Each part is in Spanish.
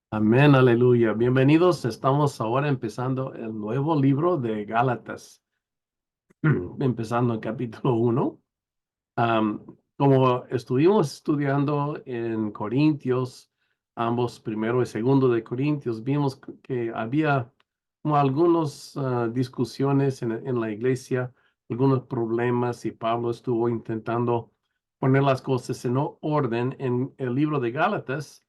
Amén, aleluya. Bienvenidos. Estamos ahora empezando el nuevo libro de Gálatas, empezando en capítulo 1. Como estuvimos estudiando en Corintios, ambos primero y segundo de Corintios, vimos que había como algunas discusiones en la iglesia, algunos problemas, y Pablo estuvo intentando poner las cosas en orden en el libro de Gálatas.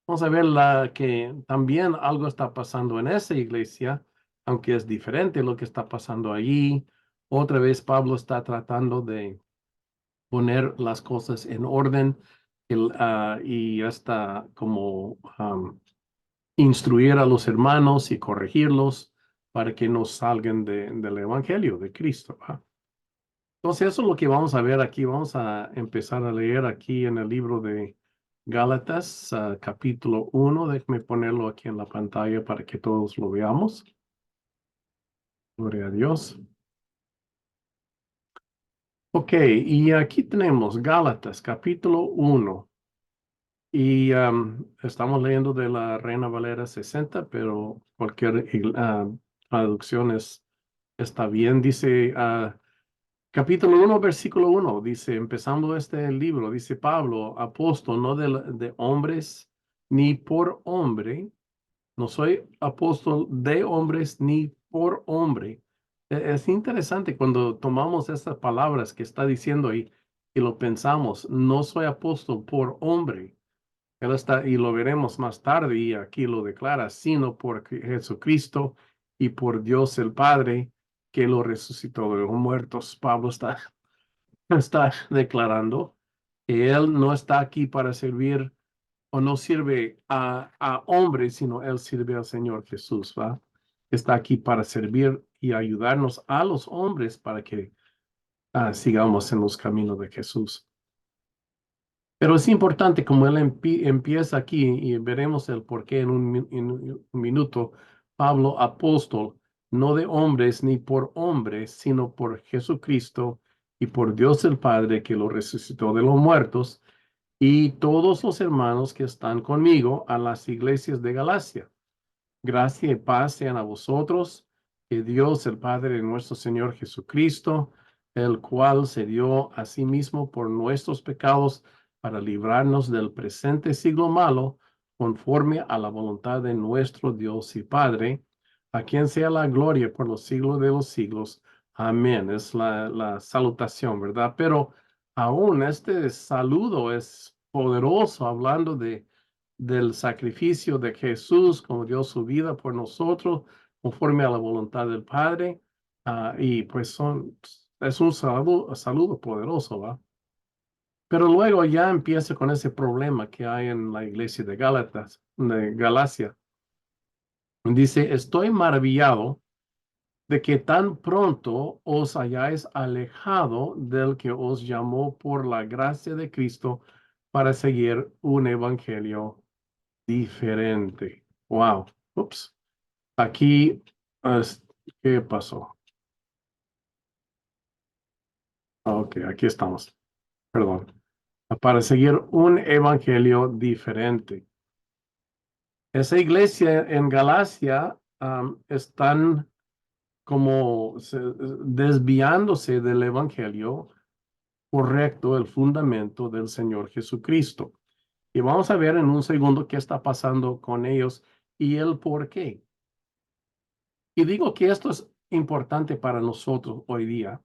Vamos a ver que también algo está pasando en esa iglesia, aunque es diferente lo que está pasando allí. Otra vez Pablo está tratando de poner las cosas en orden y hasta como instruir a los hermanos y corregirlos para que no salgan del evangelio de Cristo, ¿va? Entonces, eso es lo que vamos a ver aquí. Vamos a empezar a leer aquí en el libro de Gálatas, capítulo 1. Déjeme ponerlo aquí en la pantalla para que todos lo veamos. Gloria a Dios. Ok, y aquí tenemos Gálatas, capítulo 1. Y estamos leyendo de la Reina Valera 60, pero cualquier traducción está bien. Dice, capítulo 1, versículo 1, dice, empezando este libro, dice Pablo, apóstol, no de hombres ni por hombre, no soy apóstol de hombres ni por hombre. Es interesante cuando tomamos estas palabras que está diciendo ahí y lo pensamos, no soy apóstol por hombre. Él está, y lo veremos más tarde, y aquí lo declara, sino por Jesucristo y por Dios el Padre, que lo resucitó de los muertos. Pablo está declarando que él no está aquí para servir o no sirve a hombres, sino él sirve al Señor Jesús, ¿va? Está aquí para servir y ayudarnos a los hombres para que sigamos en los caminos de Jesús. Pero es importante, como él empieza aquí, y veremos el por qué en un minuto, Pablo, apóstol, no de hombres ni por hombres, sino por Jesucristo y por Dios el Padre que lo resucitó de los muertos, y todos los hermanos que están conmigo a las iglesias de Galacia. Gracia y paz sean a vosotros, que Dios el Padre de nuestro Señor Jesucristo, el cual se dio a sí mismo por nuestros pecados para librarnos del presente siglo malo, conforme a la voluntad de nuestro Dios y Padre, a quien sea la gloria por los siglos de los siglos. Amén. Es la salutación, ¿verdad? Pero aún este saludo es poderoso, hablando del sacrificio de Jesús, como dio su vida por nosotros, conforme a la voluntad del Padre. Y pues es un saludo poderoso, ¿va? Pero luego ya empieza con ese problema que hay en la iglesia de de Galacia. Dice, estoy maravillado de que tan pronto os hayáis alejado del que os llamó por la gracia de Cristo para seguir un evangelio diferente. Wow. Ups. Aquí, es- ¿qué pasó? Ok, aquí estamos. Perdón. Para seguir un evangelio diferente. Esa iglesia en Galacia están como desviándose del evangelio correcto, el fundamento del Señor Jesucristo. Y vamos a ver en un segundo qué está pasando con ellos y el por qué. Y digo que esto es importante para nosotros hoy día,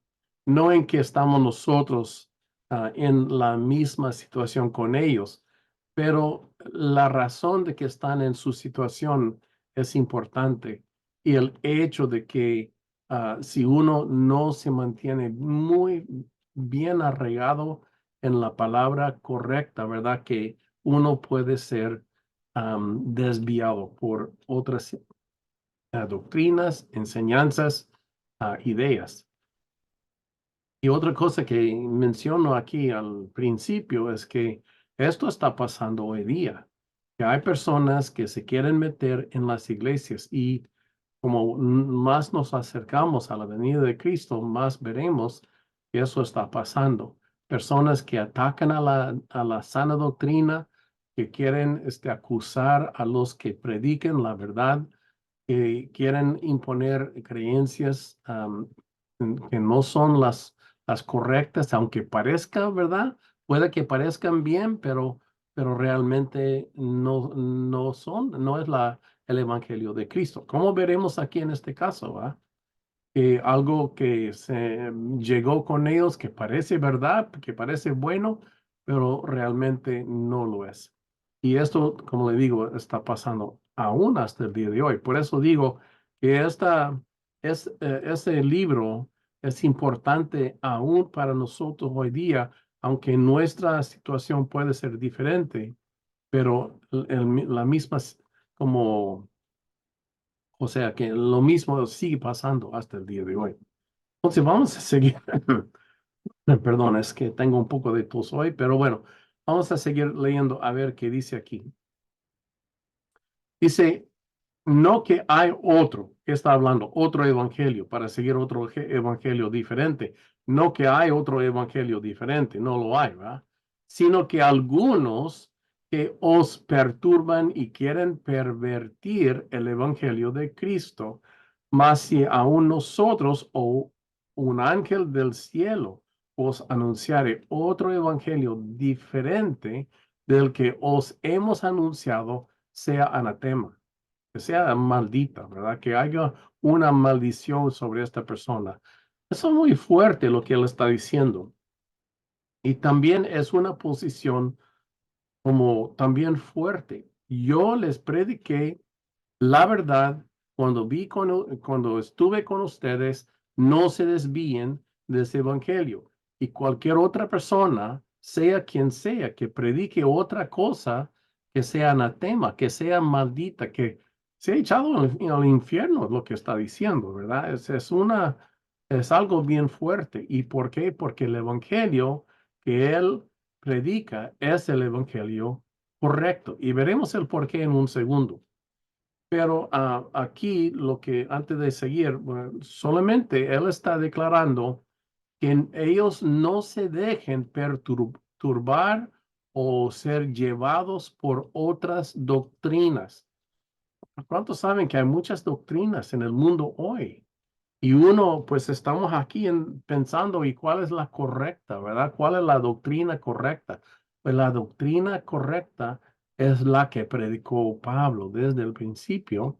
no en que estamos nosotros en la misma situación con ellos, pero la razón de que están en su situación es importante. Y el hecho de que si uno no se mantiene muy bien arraigado en la palabra correcta, ¿verdad? Que uno puede ser desviado por otras doctrinas, enseñanzas, ideas. Y otra cosa que menciono aquí al principio es que esto está pasando hoy día, que hay personas que se quieren meter en las iglesias, y como más nos acercamos a la venida de Cristo, más veremos que eso está pasando. Personas que atacan a la sana doctrina, que quieren acusar a los que prediquen la verdad, que quieren imponer creencias que no son las correctas, aunque parezca, ¿verdad? Puede que parezcan bien, pero realmente no son, no es el Evangelio de Cristo. Como veremos aquí en este caso, ¿va? Algo que se llegó con ellos que parece verdad, que parece bueno, pero realmente no lo es. Y esto, como le digo, está pasando aún hasta el día de hoy. Por eso digo que ese libro es importante aún para nosotros hoy día, aunque nuestra situación puede ser diferente, pero la misma, como, o sea, que lo mismo sigue pasando hasta el día de hoy. Entonces vamos a seguir. Perdón, es que tengo un poco de tos hoy, pero bueno, vamos a seguir leyendo a ver qué dice aquí. Dice, no que hay otro, que está hablando, otro evangelio, para seguir otro evangelio diferente. No que hay otro evangelio diferente, no lo hay, ¿verdad? Sino que algunos que os perturban y quieren pervertir el evangelio de Cristo, mas si aún nosotros o un ángel del cielo os anunciare otro evangelio diferente del que os hemos anunciado, sea anatema, que sea maldita, ¿verdad? Que haya una maldición sobre esta persona. Eso es muy fuerte lo que él está diciendo. Y también es una posición como también fuerte. Yo les prediqué la verdad cuando estuve con ustedes, no se desvíen de ese evangelio. Y cualquier otra persona, sea quien sea, que predique otra cosa, que sea anatema, que sea maldita, que sea echado al infierno, es lo que está diciendo, ¿verdad? Es algo bien fuerte. ¿Y por qué? Porque el evangelio que él predica es el evangelio correcto. Y veremos el por qué en un segundo. Pero aquí lo que antes de seguir, bueno, solamente él está declarando que ellos no se dejen perturbar o ser llevados por otras doctrinas. ¿Cuántos saben que hay muchas doctrinas en el mundo hoy? Y uno, pues estamos aquí pensando, ¿y cuál es la correcta, verdad? ¿Cuál es la doctrina correcta? Pues la doctrina correcta es la que predicó Pablo desde el principio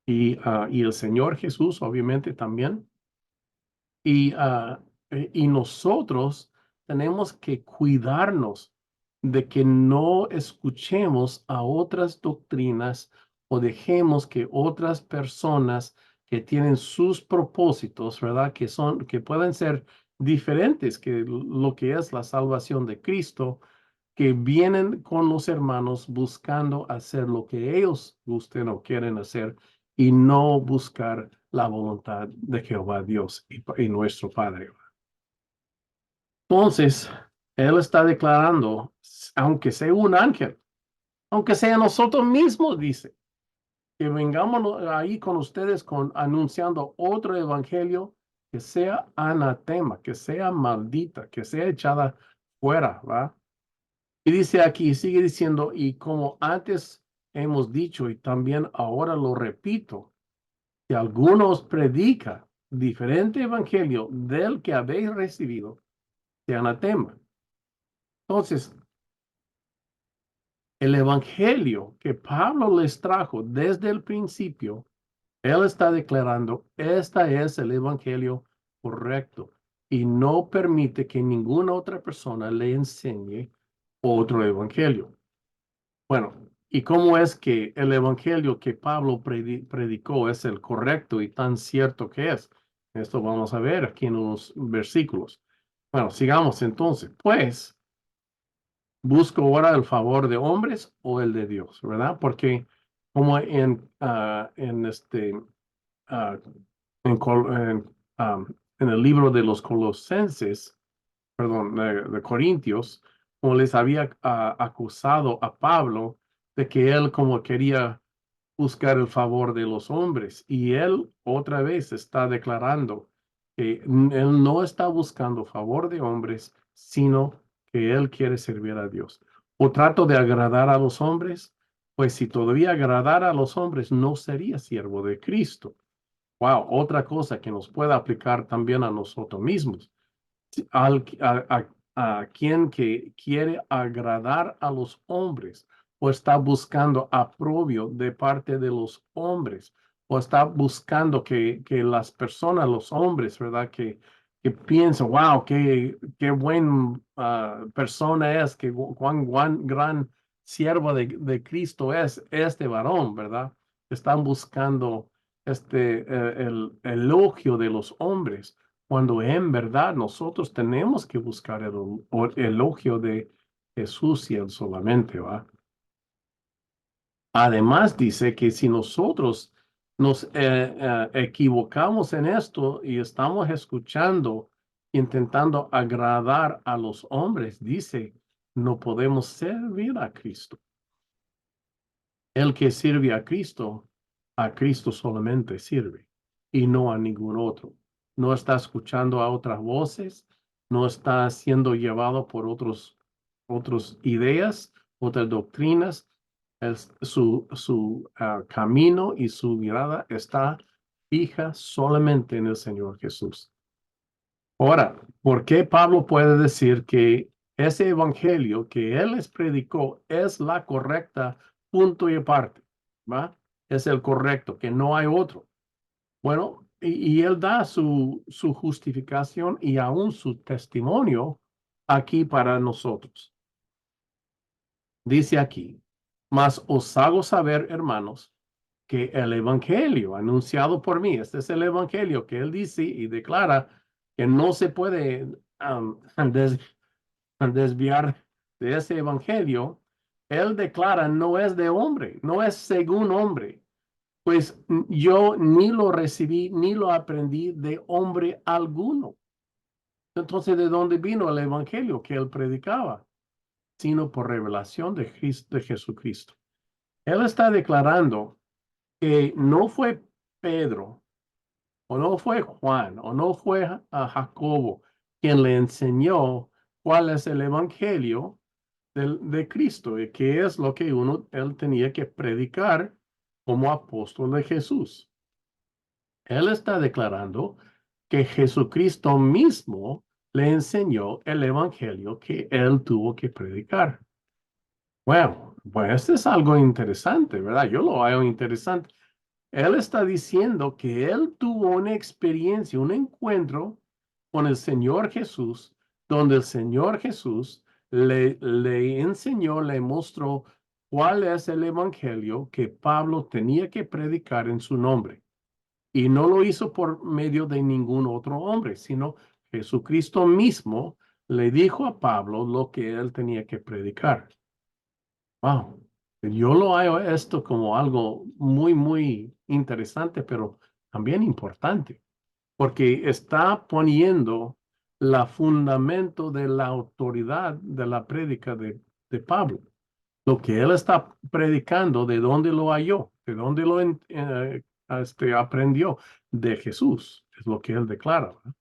y el Señor Jesús, obviamente, también. Y nosotros tenemos que cuidarnos de que no escuchemos a otras doctrinas o dejemos que otras personas que tienen sus propósitos, ¿verdad? Que pueden ser diferentes que lo que es la salvación de Cristo, que vienen con los hermanos buscando hacer lo que ellos gusten o quieren hacer y no buscar la voluntad de Jehová Dios y nuestro Padre. Entonces, Él está declarando, aunque sea un ángel, aunque sea nosotros mismos, dice, que vengamos ahí con ustedes anunciando otro evangelio que sea anatema, que sea maldita, que sea echada fuera, ¿va? Y dice aquí, sigue diciendo, y como antes hemos dicho y también ahora lo repito, que algunos predican diferente evangelio del que habéis recibido, de anatema. Entonces, el evangelio que Pablo les trajo desde el principio, él está declarando, este es el evangelio correcto y no permite que ninguna otra persona le enseñe otro evangelio. Bueno, ¿y cómo es que el evangelio que Pablo predicó es el correcto y tan cierto que es? Esto vamos a ver aquí en unos versículos. Bueno, sigamos entonces. Pues, ¿busco ahora el favor de hombres o el de Dios? ¿Verdad? Porque como ah, en el libro de los Colosenses, perdón, de Corintios, como les había acusado a Pablo de que él como quería buscar el favor de los hombres. Y él otra vez está declarando que él no está buscando favor de hombres, sino que él quiere servir a Dios. ¿O trato de agradar a los hombres? Pues si todavía agradara a los hombres, no sería siervo de Cristo. Wow, otra cosa que nos puede aplicar también a nosotros mismos. A quien que quiere agradar a los hombres o está buscando aprobio de parte de los hombres o está buscando que las personas, los hombres, ¿verdad? Que piensen, wow, qué buen persona es, cuán gran siervo de Cristo es este varón, ¿verdad? Están buscando el elogio de los hombres cuando en verdad nosotros tenemos que buscar el elogio de Jesús y Él solamente, ¿va? Además dice que si nosotros nos equivocamos en esto y estamos escuchando, intentando agradar a los hombres, dice, no podemos servir a Cristo. El que sirve a Cristo solamente sirve y no a ningún otro. No está escuchando a otras voces, no está siendo llevado por otras ideas, otras doctrinas. Su camino y su mirada está fija solamente en el Señor Jesús. Ahora, ¿por qué Pablo puede decir que ese evangelio que él les predicó es la correcta, punto y aparte? ¿Va? Es el correcto, que no hay otro. Bueno, y él da su justificación y aún su testimonio aquí para nosotros. Dice aquí, mas os hago saber, hermanos, que el evangelio anunciado por mí, este es el evangelio que él dice y declara que no se puede desviar de ese evangelio. Él declara no es de hombre, no es según hombre, pues yo ni lo recibí ni lo aprendí de hombre alguno. Entonces, ¿de dónde vino el evangelio que él predicaba? Sino por revelación de Jesucristo. Él está declarando que no fue Pedro, o no fue Juan, o no fue a Jacobo quien le enseñó cuál es el evangelio de Cristo y qué es lo que él tenía que predicar como apóstol de Jesús. Él está declarando que Jesucristo mismo le enseñó el evangelio que él tuvo que predicar. Bueno, pues esto es algo interesante, ¿verdad? Yo lo veo interesante. Él está diciendo que él tuvo una experiencia, un encuentro con el Señor Jesús, donde el Señor Jesús le enseñó, le mostró cuál es el evangelio que Pablo tenía que predicar en su nombre. Y no lo hizo por medio de ningún otro hombre, sino Jesucristo mismo le dijo a Pablo lo que él tenía que predicar. Wow. Yo lo hallo esto como algo muy interesante, pero también importante, porque está poniendo la fundamento de la autoridad de la prédica de Pablo. Lo que él está predicando, ¿de dónde lo halló? ¿De dónde lo aprendió? De Jesús, es lo que él declara, ¿verdad?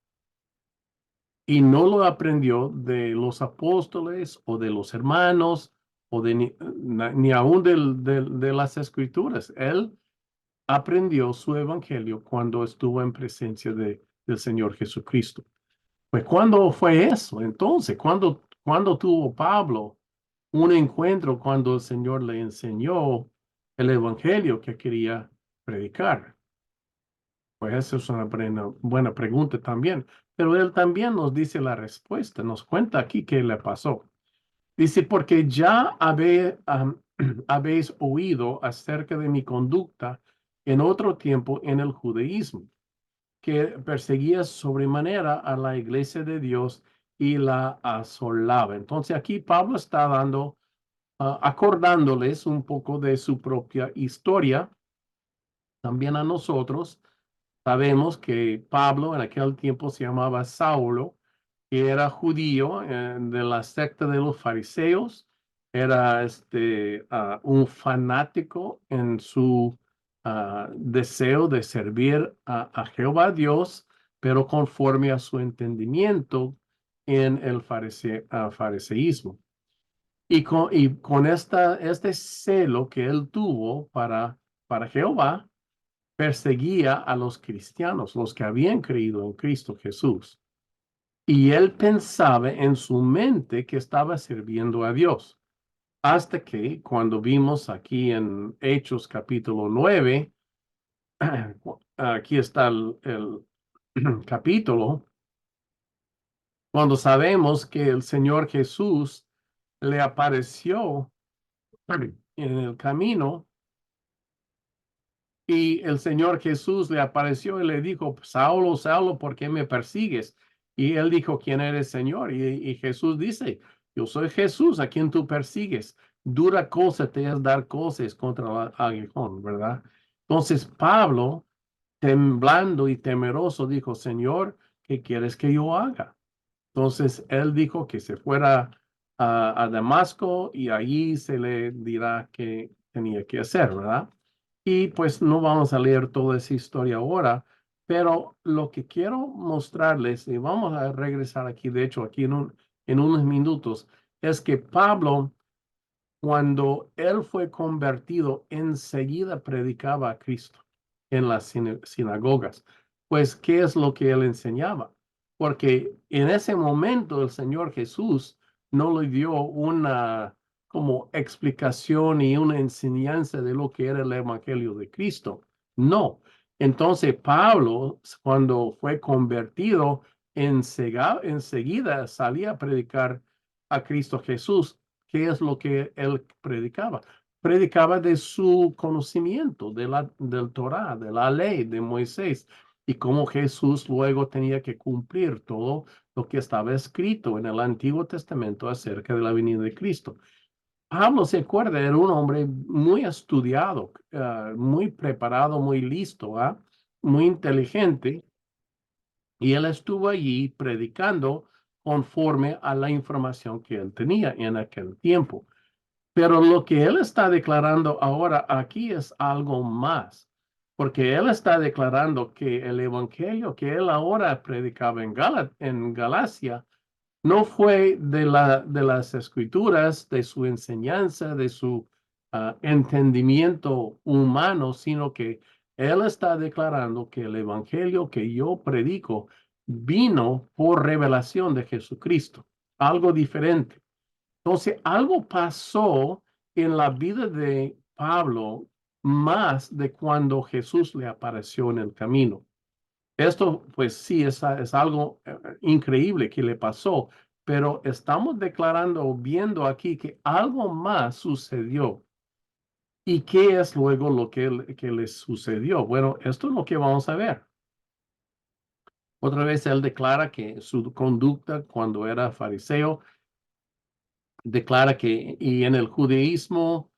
Y no lo aprendió de los apóstoles o de los hermanos o de ni aún de las escrituras. Él aprendió su evangelio cuando estuvo en presencia del Señor Jesucristo. Pues, ¿cuándo fue eso? Entonces, ¿cuándo tuvo Pablo un encuentro cuando el Señor le enseñó el evangelio que quería predicar? Pues esa es una buena pregunta también. Pero él también nos dice la respuesta, nos cuenta aquí qué le pasó. Dice, porque ya habéis oído acerca de mi conducta en otro tiempo en el judaísmo, que perseguía sobremanera a la iglesia de Dios y la asolaba. Entonces aquí Pablo está acordándoles un poco de su propia historia, también a nosotros. Sabemos que Pablo en aquel tiempo se llamaba Saulo, que era judío de la secta de los fariseos, era un fanático en su deseo de servir a Jehová Dios, pero conforme a su entendimiento en el fariseísmo. Y con este celo que él tuvo para Jehová, perseguía a los cristianos, los que habían creído en Cristo Jesús. Y él pensaba en su mente que estaba sirviendo a Dios. Hasta que cuando vimos aquí en Hechos capítulo 9, aquí está el capítulo, cuando sabemos que el Señor Jesús le apareció en el camino y el Señor Jesús le apareció y le dijo, Saulo, Saulo, ¿por qué me persigues? Y él dijo, ¿quién eres, Señor? Y Jesús dice, yo soy Jesús a quien tú persigues. Dura cosa te es dar cosas contra el aguijón, ¿verdad? Entonces Pablo, temblando y temeroso, dijo, Señor, ¿qué quieres que yo haga? Entonces él dijo que se fuera a Damasco y allí se le dirá qué tenía que hacer, ¿verdad? Y pues no vamos a leer toda esa historia ahora, pero lo que quiero mostrarles, y vamos a regresar aquí, de hecho, aquí en unos minutos, es que Pablo, cuando él fue convertido, enseguida predicaba a Cristo en las sinagogas. Pues, ¿qué es lo que él enseñaba? Porque en ese momento el Señor Jesús no le dio una como explicación y una enseñanza de lo que era el Evangelio de Cristo. No. Entonces Pablo, cuando fue convertido, enseguida salía a predicar a Cristo Jesús. ¿Qué es lo que él predicaba? Predicaba de su conocimiento del Torah, de la ley de Moisés, y cómo Jesús luego tenía que cumplir todo lo que estaba escrito en el Antiguo Testamento acerca de la venida de Cristo. Pablo se acuerda, era un hombre muy estudiado, muy preparado, muy listo, muy inteligente, y él estuvo allí predicando conforme a la información que él tenía en aquel tiempo. Pero lo que él está declarando ahora aquí es algo más, porque él está declarando que el evangelio que él ahora predicaba en Galacia no fue de las escrituras, de su enseñanza, de su entendimiento humano, sino que él está declarando que el evangelio que yo predico vino por revelación de Jesucristo, algo diferente. Entonces, algo pasó en la vida de Pablo más de cuando Jesús le apareció en el camino. Esto, pues sí, es algo increíble que le pasó, pero estamos declarando o viendo aquí que algo más sucedió. ¿Y qué es luego lo que le sucedió? Bueno, esto es lo que vamos a ver. Otra vez él declara que su conducta cuando era fariseo declara que y en el judaísmo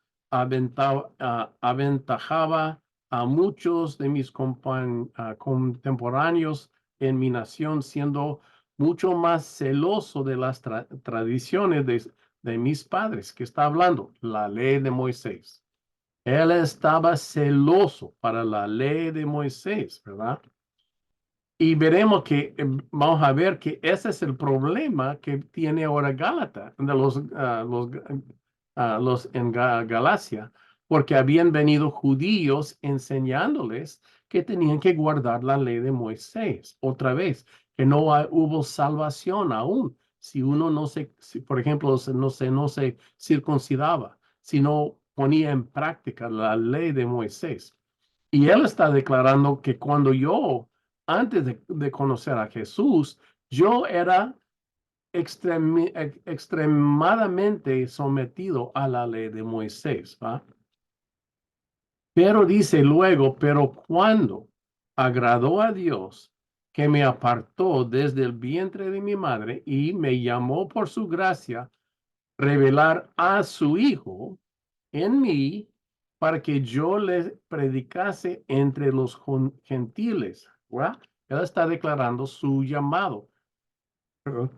aventajaba a muchos de mis contemporáneos en mi nación, siendo mucho más celoso de las tradiciones de mis padres, que está hablando la ley de Moisés. Él estaba celoso para la ley de Moisés, ¿verdad? Y veremos que vamos a ver que ese es el problema que tiene ahora Gálata, de los en Galacia, porque habían venido judíos enseñándoles que tenían que guardar la ley de Moisés. Otra vez, que no hubo salvación aún si uno no se, por ejemplo, no se circuncidaba, sino ponía en práctica la ley de Moisés. Y él está declarando que cuando yo antes de conocer a Jesús, yo era extremadamente sometido a la ley de Moisés, ¿va? Pero dice luego, pero cuando agradó a Dios, que me apartó desde el vientre de mi madre y me llamó por su gracia, revelar a su Hijo en mí para que yo le predicase entre los gentiles. ¿Verdad? Él está declarando su llamado. Perdón.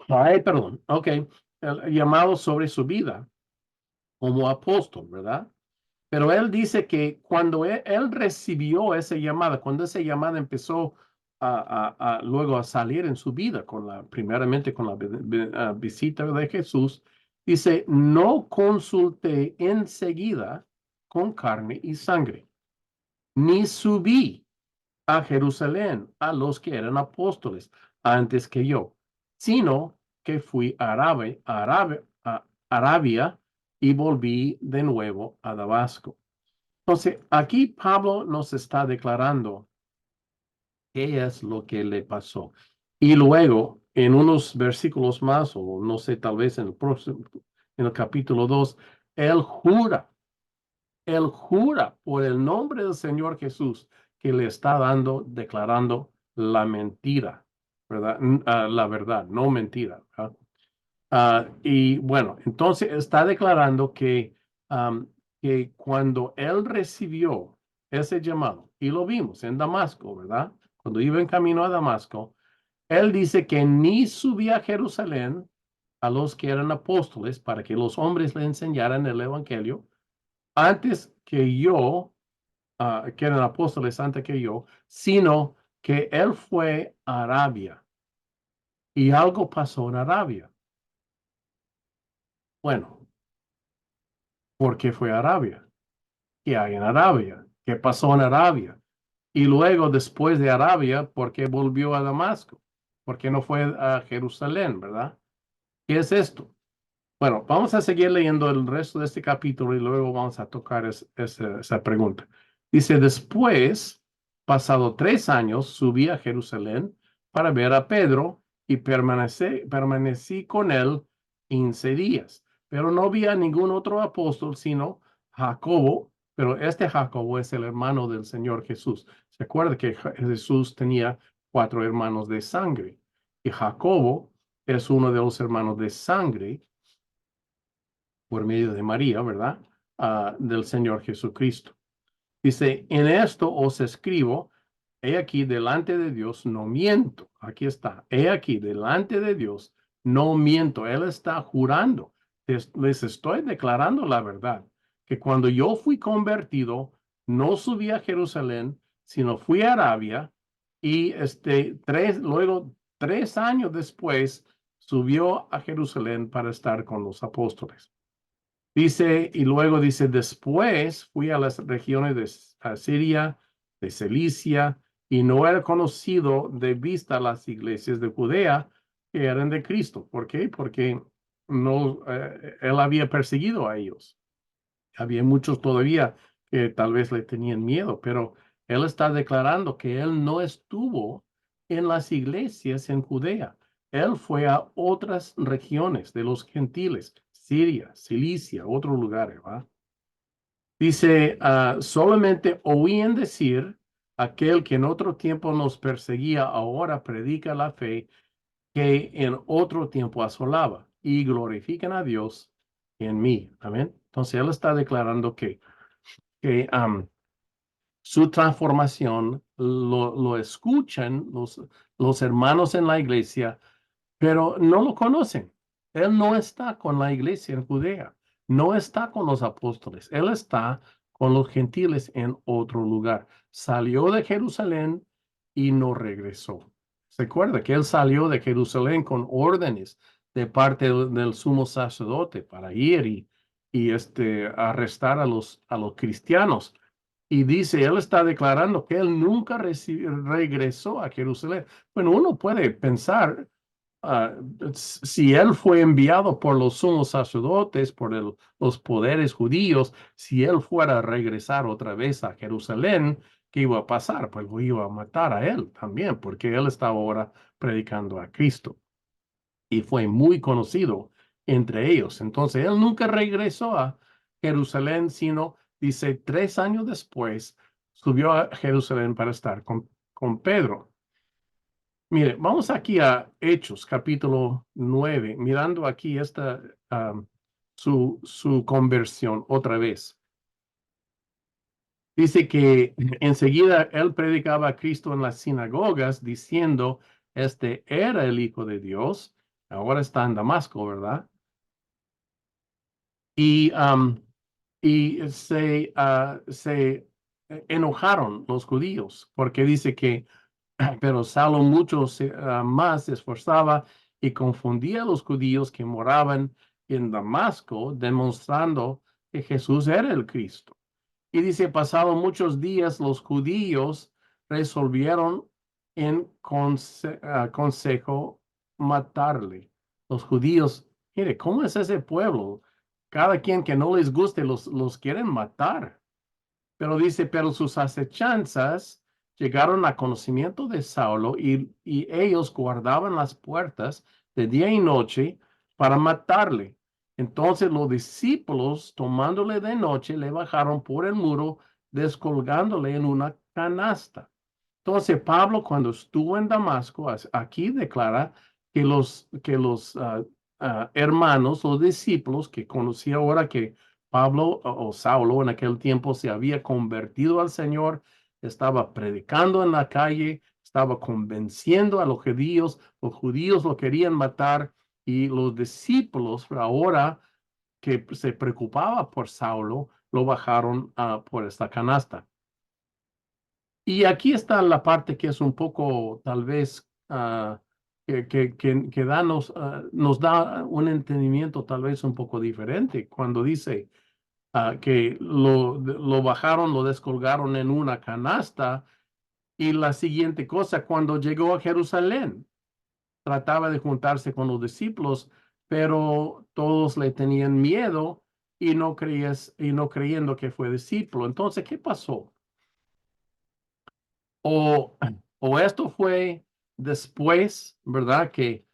Ay, perdón. Ok. El llamado sobre su vida como apóstol, ¿verdad? Pero él dice que cuando él recibió esa llamada, cuando esa llamada empezó luego a salir en su vida, primeramente con la visita de Jesús, dice, no consulté enseguida con carne y sangre, ni subí a Jerusalén a los que eran apóstoles antes que yo, sino que fui a Arabia y volví de nuevo a Damasco. Entonces, aquí Pablo nos está declarando qué es lo que le pasó. Y luego, en unos versículos más, o no sé, tal vez en el próximo, en el capítulo 2, él jura, él jura por el nombre del Señor Jesús que le está declarando la mentira, ¿verdad? La verdad, no mentira, ¿verdad? Y bueno, entonces está declarando que cuando él recibió ese llamado, y lo vimos en Damasco, ¿verdad? Cuando iba en camino a Damasco, él dice que ni subía a Jerusalén a los que eran apóstoles para que los hombres le enseñaran el evangelio antes que yo, que eran apóstoles antes que yo, sino que él fue a Arabia y algo pasó en Arabia. Bueno, ¿por qué fue a Arabia? ¿Qué hay en Arabia? ¿Qué pasó en Arabia? Y luego, después de Arabia, ¿por qué volvió a Damasco? ¿Por qué no fue a Jerusalén, verdad? ¿Qué es esto? Bueno, vamos a seguir leyendo el resto de este capítulo y luego vamos a tocar esa pregunta. Dice, después, pasado 3 años, subí a Jerusalén para ver a Pedro y permanecí con él 15 días. Pero no vi a ningún otro apóstol sino Jacobo, pero este Jacobo es el hermano del Señor Jesús. Se acuerda que Jesús tenía 4 hermanos de sangre y Jacobo es uno de los hermanos de sangre por medio de María, ¿verdad? Del Señor Jesucristo. Dice, en esto os escribo, he aquí delante de Dios, no miento. Aquí está, he aquí delante de Dios, no miento. Él está jurando. Les estoy declarando la verdad, que cuando yo fui convertido, no subí a Jerusalén, sino fui a Arabia y luego 3 años después subió a Jerusalén para estar con los apóstoles. Dice, y luego dice, después fui a las regiones de Siria, de Cilicia, y no era conocido de vista las iglesias de Judea que eran de Cristo. ¿Por qué? Porque no, él había perseguido a ellos. Había muchos todavía que tal vez le tenían miedo, pero él está declarando que él no estuvo en las iglesias en Judea. Él fue a otras regiones de los gentiles, Siria, Cilicia, otros lugares, ¿va? Dice, solamente oían decir, aquel que en otro tiempo nos perseguía, ahora predica la fe que en otro tiempo asolaba y glorifican a Dios en mí. Amén. Entonces él está declarando que su transformación lo escuchan los hermanos en la iglesia, pero no lo conocen. Él no está con la iglesia en Judea, no está con los apóstoles, él está con los gentiles en otro lugar. Salió de Jerusalén y no regresó. Se acuerda que él salió de Jerusalén con órdenes de parte del sumo sacerdote para ir y arrestar a los cristianos. Y dice, él está declarando que él nunca regresó a Jerusalén. Bueno, uno puede pensar, ah, si él fue enviado por los sumos sacerdotes, por los poderes judíos, si él fuera a regresar otra vez a Jerusalén, ¿qué iba a pasar? Pues lo iba a matar a él también, porque él estaba ahora predicando a Cristo y fue muy conocido entre ellos. Entonces, él nunca regresó a Jerusalén, sino, dice, 3 años después, subió a Jerusalén para estar con Pedro. Mire, vamos aquí a Hechos, capítulo 9, mirando aquí su conversión otra vez. Dice que enseguida él predicaba a Cristo en las sinagogas, diciendo, este era el Hijo de Dios. Ahora está en Damasco, ¿verdad? Y, se enojaron los judíos, porque dice que Pero Saulo mucho más se esforzaba y confundía a los judíos que moraban en Damasco, demostrando que Jesús era el Cristo. Y dice, pasado muchos días, los judíos resolvieron en consejo matarle. Los judíos, mire, ¿cómo es ese pueblo? Cada quien que no les guste los quieren matar. Pero dice, pero sus acechanzas llegaron a conocimiento de Saulo y ellos guardaban las puertas de día y noche para matarle. Entonces los discípulos, tomándole de noche, le bajaron por el muro, descolgándole en una canasta. Entonces Pablo, cuando estuvo en Damasco, aquí declara que los hermanos, los discípulos, que conocía ahora que Pablo o Saulo en aquel tiempo se había convertido al Señor, estaba predicando en la calle, estaba convenciendo a los judíos lo querían matar y los discípulos ahora que se preocupaba por Saulo, lo bajaron por esta canasta. Y aquí está la parte que es un poco, tal vez, nos da un entendimiento tal vez un poco diferente cuando dice que lo bajaron, lo descolgaron en una canasta y la siguiente cosa, cuando llegó a Jerusalén, trataba de juntarse con los discípulos, pero todos le tenían miedo y no creyendo que fue discípulo. Entonces, ¿qué pasó? O, o esto fue después, ¿verdad? Que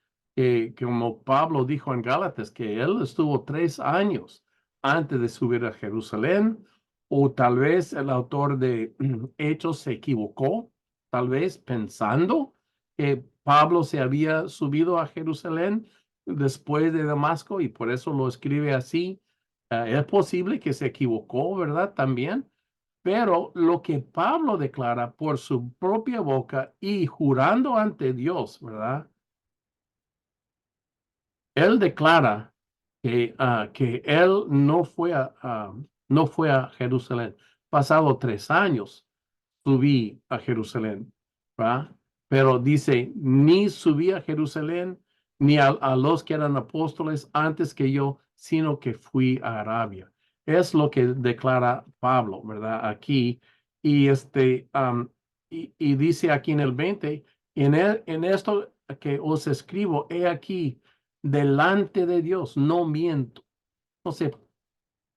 como Pablo dijo en Gálatas, que él estuvo 3 años antes de subir a Jerusalén, o tal vez el autor de Hechos se equivocó, tal vez pensando que Pablo se había subido a Jerusalén después de Damasco y por eso lo escribe así. Es posible que se equivocó, ¿verdad? También. Pero lo que Pablo declara por su propia boca y jurando ante Dios, ¿verdad? Él declara que él no fue a Jerusalén. Pasado 3 años subí a Jerusalén, ¿verdad? Pero dice, ni subí a Jerusalén, ni a los que eran apóstoles antes que yo, sino que fui a Arabia. Es lo que declara Pablo, ¿verdad? Aquí. Y, y dice aquí en el 20, en esto que os escribo, he aquí, delante de Dios, no miento. Entonces,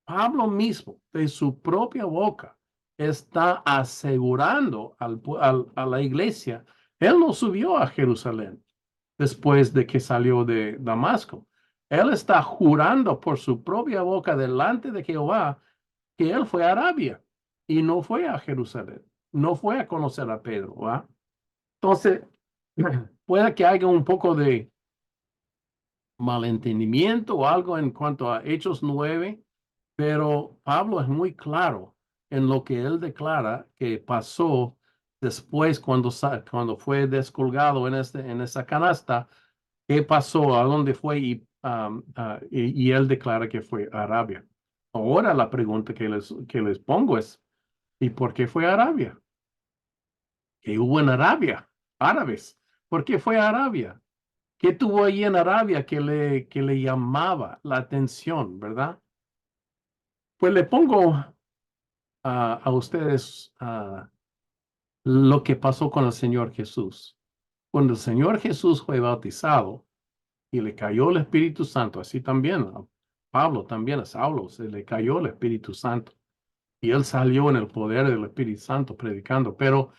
Pablo mismo, de su propia boca, está asegurando a la iglesia. Él no subió a Jerusalén después de que salió de Damasco. Él está jurando por su propia boca delante de Jehová que él fue a Arabia y no fue a Jerusalén. No fue a conocer a Pedro, ¿va? Entonces, puede que haya un poco de malentendimiento o algo en cuanto a Hechos 9, pero Pablo es muy claro en lo que él declara que pasó después cuando fue descolgado en esa canasta, qué pasó, a dónde fue y él declara que fue a Arabia. Ahora la pregunta que les pongo es, ¿y por qué fue a Arabia? ¿Qué hubo en Arabia? Árabes. ¿Por qué fue a Arabia? ¿Qué tuvo ahí en Arabia que le llamaba la atención, verdad? Pues le pongo a ustedes lo que pasó con el Señor Jesús. Cuando el Señor Jesús fue bautizado y le cayó el Espíritu Santo, así también a Pablo, también a Saulo, se le cayó el Espíritu Santo y él salió en el poder del Espíritu Santo predicando. Pero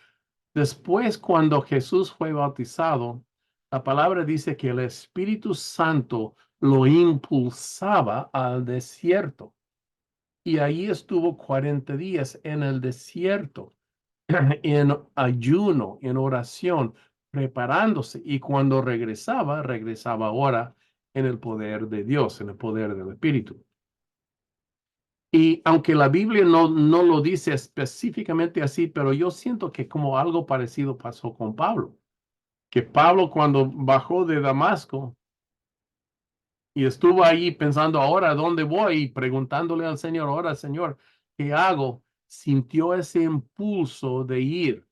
después, cuando Jesús fue bautizado, la palabra dice que el Espíritu Santo lo impulsaba al desierto. Y ahí estuvo 40 días en el desierto, en ayuno, en oración, preparándose. Y cuando regresaba ahora en el poder de Dios, en el poder del Espíritu. Y aunque la Biblia no lo dice específicamente así, pero yo siento que como algo parecido pasó con Pablo. Que Pablo cuando bajó de Damasco y estuvo ahí pensando, ahora, ¿dónde voy? Y preguntándole al Señor, ahora, Señor, ¿qué hago? Sintió ese impulso de ir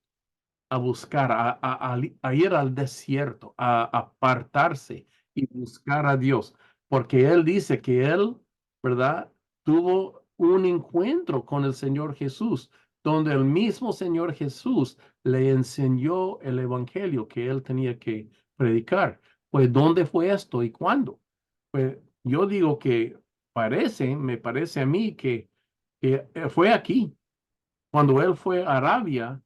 a buscar, a ir al desierto, a apartarse y buscar a Dios, porque él dice que él, ¿verdad? Tuvo un encuentro con el Señor Jesús, donde el mismo Señor Jesús le enseñó el evangelio que él tenía que predicar. Pues, ¿dónde fue esto y cuándo? Pues yo digo que me parece a mí que fue aquí, cuando él fue a Arabia,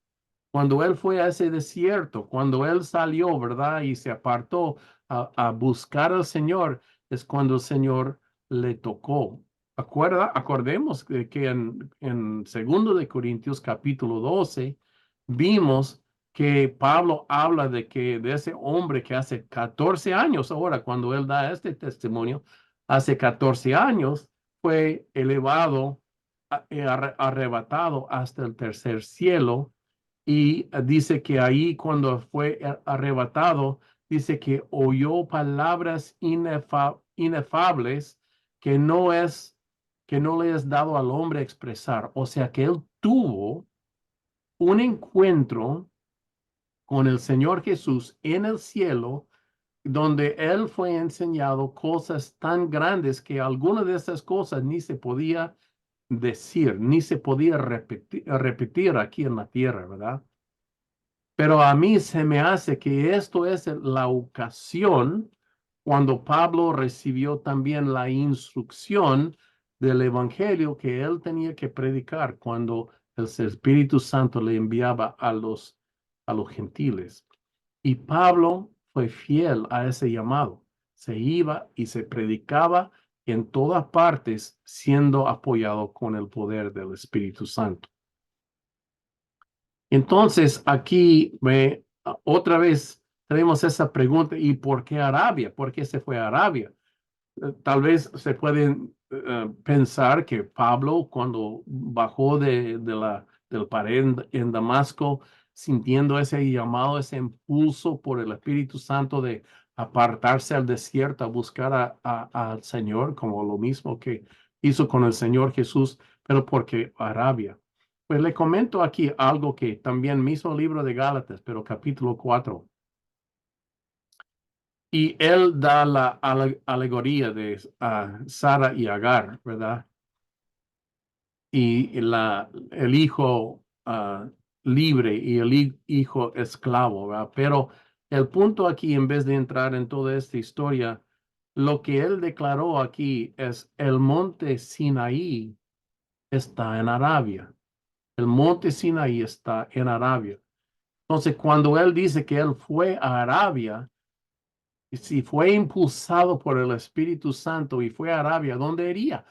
cuando él fue a ese desierto, cuando él salió, ¿verdad? Y se apartó a buscar al Señor, es cuando el Señor le tocó. Acordemos que en 2 de Corintios capítulo 12 vimos que Pablo habla de ese hombre que hace 14 años ahora, cuando él da este testimonio, hace 14 años fue elevado, arrebatado hasta el tercer cielo y dice que ahí cuando fue arrebatado, dice que oyó palabras inefables que que no le es dado al hombre expresar. O sea que él tuvo un encuentro con el Señor Jesús en el cielo, donde él fue enseñado cosas tan grandes que algunas de esas cosas ni se podía decir, ni se podía repetir aquí en la tierra, ¿verdad? Pero a mí se me hace que esto es la ocasión cuando Pablo recibió también la instrucción del evangelio que él tenía que predicar cuando el Espíritu Santo le enviaba a los gentiles. Y Pablo fue fiel a ese llamado. Se iba y se predicaba en todas partes, siendo apoyado con el poder del Espíritu Santo. Entonces, aquí otra vez tenemos esa pregunta, ¿y por qué Arabia? ¿Por qué se fue a Arabia? Tal vez se pueden pensar que Pablo, cuando bajó del pared en Damasco, sintiendo ese llamado, ese impulso por el Espíritu Santo de apartarse al desierto a buscar al Señor, como lo mismo que hizo con el Señor Jesús, pero porque Arabia. Pues le comento aquí algo que también mismo libro de Gálatas, pero capítulo 4. Y él da la alegoría de Sara y Agar, ¿verdad? Y el hijo libre y el hijo esclavo, ¿verdad? Pero el punto aquí, en vez de entrar en toda esta historia, lo que él declaró aquí es el monte Sinaí está en Arabia. El monte Sinaí está en Arabia. Entonces, cuando él dice que él fue a Arabia, y si fue impulsado por el Espíritu Santo y fue a Arabia, ¿dónde iría?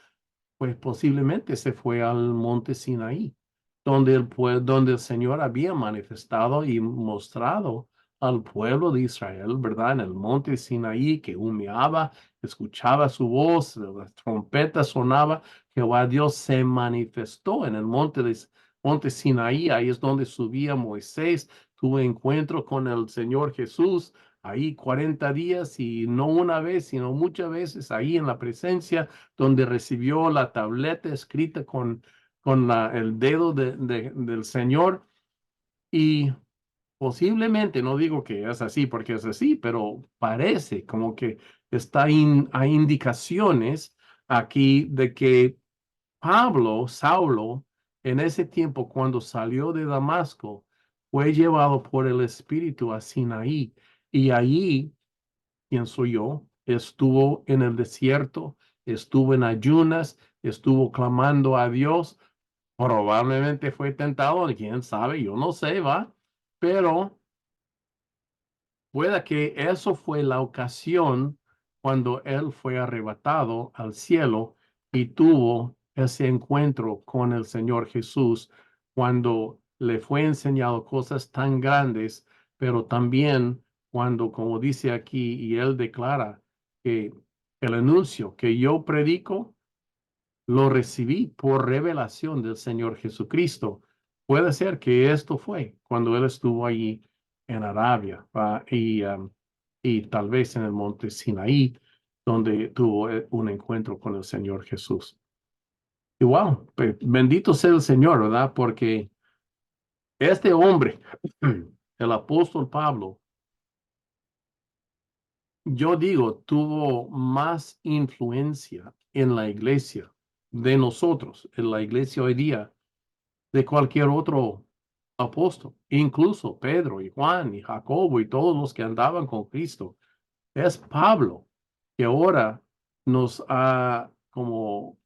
Pues posiblemente se fue al monte Sinaí, donde el Señor había manifestado y mostrado al pueblo de Israel, ¿verdad? En el monte Sinaí, que humeaba, escuchaba su voz, las trompetas sonaba, Jehová Dios se manifestó en el monte Sinaí, ahí es donde subía Moisés, tuvo encuentro con el Señor Jesús, ahí 40 días y no una vez, sino muchas veces ahí en la presencia donde recibió la tableta escrita con el dedo del Señor y posiblemente, no digo que es así porque es así, pero parece como que hay indicaciones aquí de que Saulo, en ese tiempo cuando salió de Damasco, fue llevado por el Espíritu a Sinaí y allí, pienso yo, estuvo en el desierto, estuvo en ayunas, estuvo clamando a Dios, probablemente fue tentado, quién sabe, yo no sé, va, pero pueda que eso fue la ocasión cuando él fue arrebatado al cielo y tuvo ese encuentro con el Señor Jesús, cuando le fue enseñado cosas tan grandes, pero también cuando, como dice aquí, y él declara que el anuncio que yo predico, lo recibí por revelación del Señor Jesucristo. Puede ser que esto fue cuando él estuvo allí en Arabia y tal vez en el monte Sinaí, donde tuvo un encuentro con el Señor Jesús. Y wow, bendito sea el Señor, ¿verdad? Porque este hombre el apóstol Pablo, yo digo, tuvo más influencia en la iglesia de nosotros, en la iglesia hoy día, de cualquier otro apóstol, incluso Pedro y Juan y Jacobo y todos los que andaban con Cristo. Es Pablo que ahora nos ha como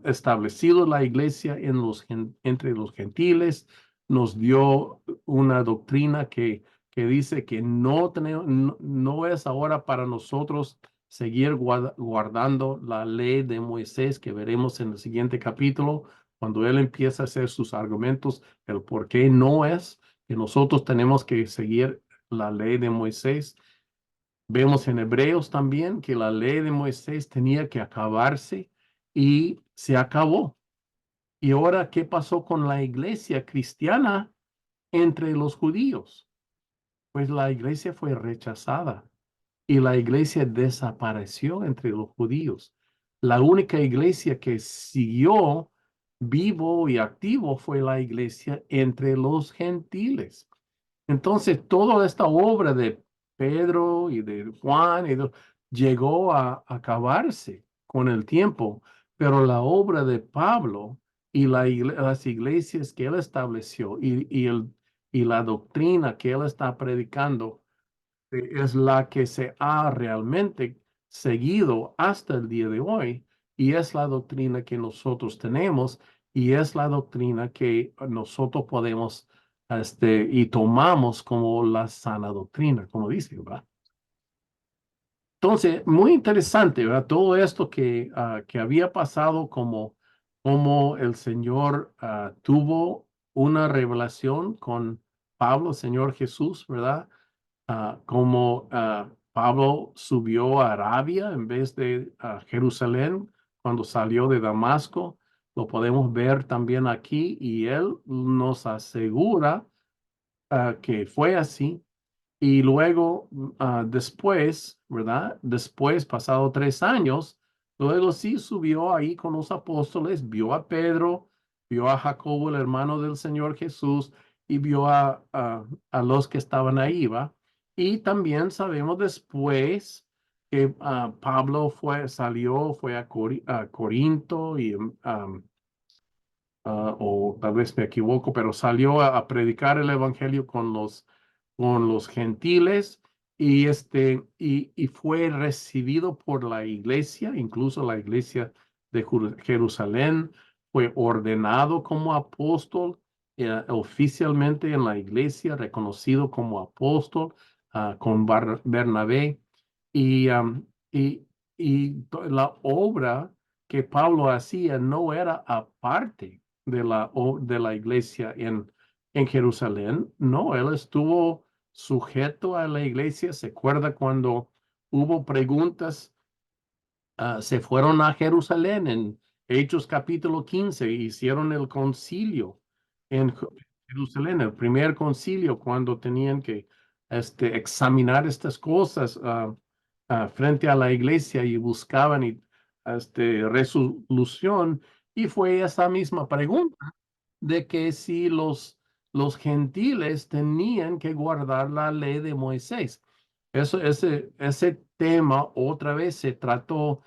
establecido la iglesia entre los gentiles, nos dio una doctrina que dice que no es ahora para nosotros seguir guardando la ley de Moisés, que veremos en el siguiente capítulo, cuando él empieza a hacer sus argumentos, el por qué no es que nosotros tenemos que seguir la ley de Moisés. Vemos en Hebreos también que la ley de Moisés tenía que acabarse y se acabó. ¿Y ahora qué pasó con la iglesia cristiana entre los judíos? Pues la iglesia fue rechazada y la iglesia desapareció entre los judíos. La única iglesia que siguió vivo y activo fue la iglesia entre los gentiles. Entonces, toda esta obra de Pedro y de Juan llegó a acabarse con el tiempo, pero la obra de Pablo y las iglesias que él estableció y la doctrina que él está predicando es la que se ha realmente seguido hasta el día de hoy y es la doctrina que nosotros tenemos y es la doctrina que nosotros podemos y tomamos como la sana doctrina, como dice, ¿verdad? Entonces, muy interesante, ¿verdad? Todo esto que había pasado como el Señor tuvo una revelación con Pablo, Señor Jesús, ¿verdad? Como Pablo subió a Arabia en vez de a Jerusalén cuando salió de Damasco. Lo podemos ver también aquí y él nos asegura que fue así. Y luego, después, ¿verdad? Después, pasado 3 años, luego sí subió ahí con los apóstoles, vio a Pedro, vio a Jacobo, el hermano del Señor Jesús, y vio a los que estaban ahí, ¿va? Y también sabemos después que Pablo salió, fue a Corinto y o tal vez me equivoco, pero salió a predicar el evangelio con los gentiles y fue recibido por la iglesia, incluso la iglesia de Jerusalén, fue ordenado como apóstol oficialmente en la iglesia, reconocido como apóstol con Bernabé y, la obra que Pablo hacía no era aparte de la iglesia en Jerusalén. No, él estuvo sujeto a la iglesia. ¿Se acuerda cuando hubo preguntas? Se fueron a Jerusalén en Hechos capítulo 15, hicieron el concilio en Jerusalén, el primer concilio, cuando tenían que examinar estas cosas frente a la iglesia y buscaban resolución. Y fue esa misma pregunta de que si los gentiles tenían que guardar la ley de Moisés. Ese tema otra vez se trató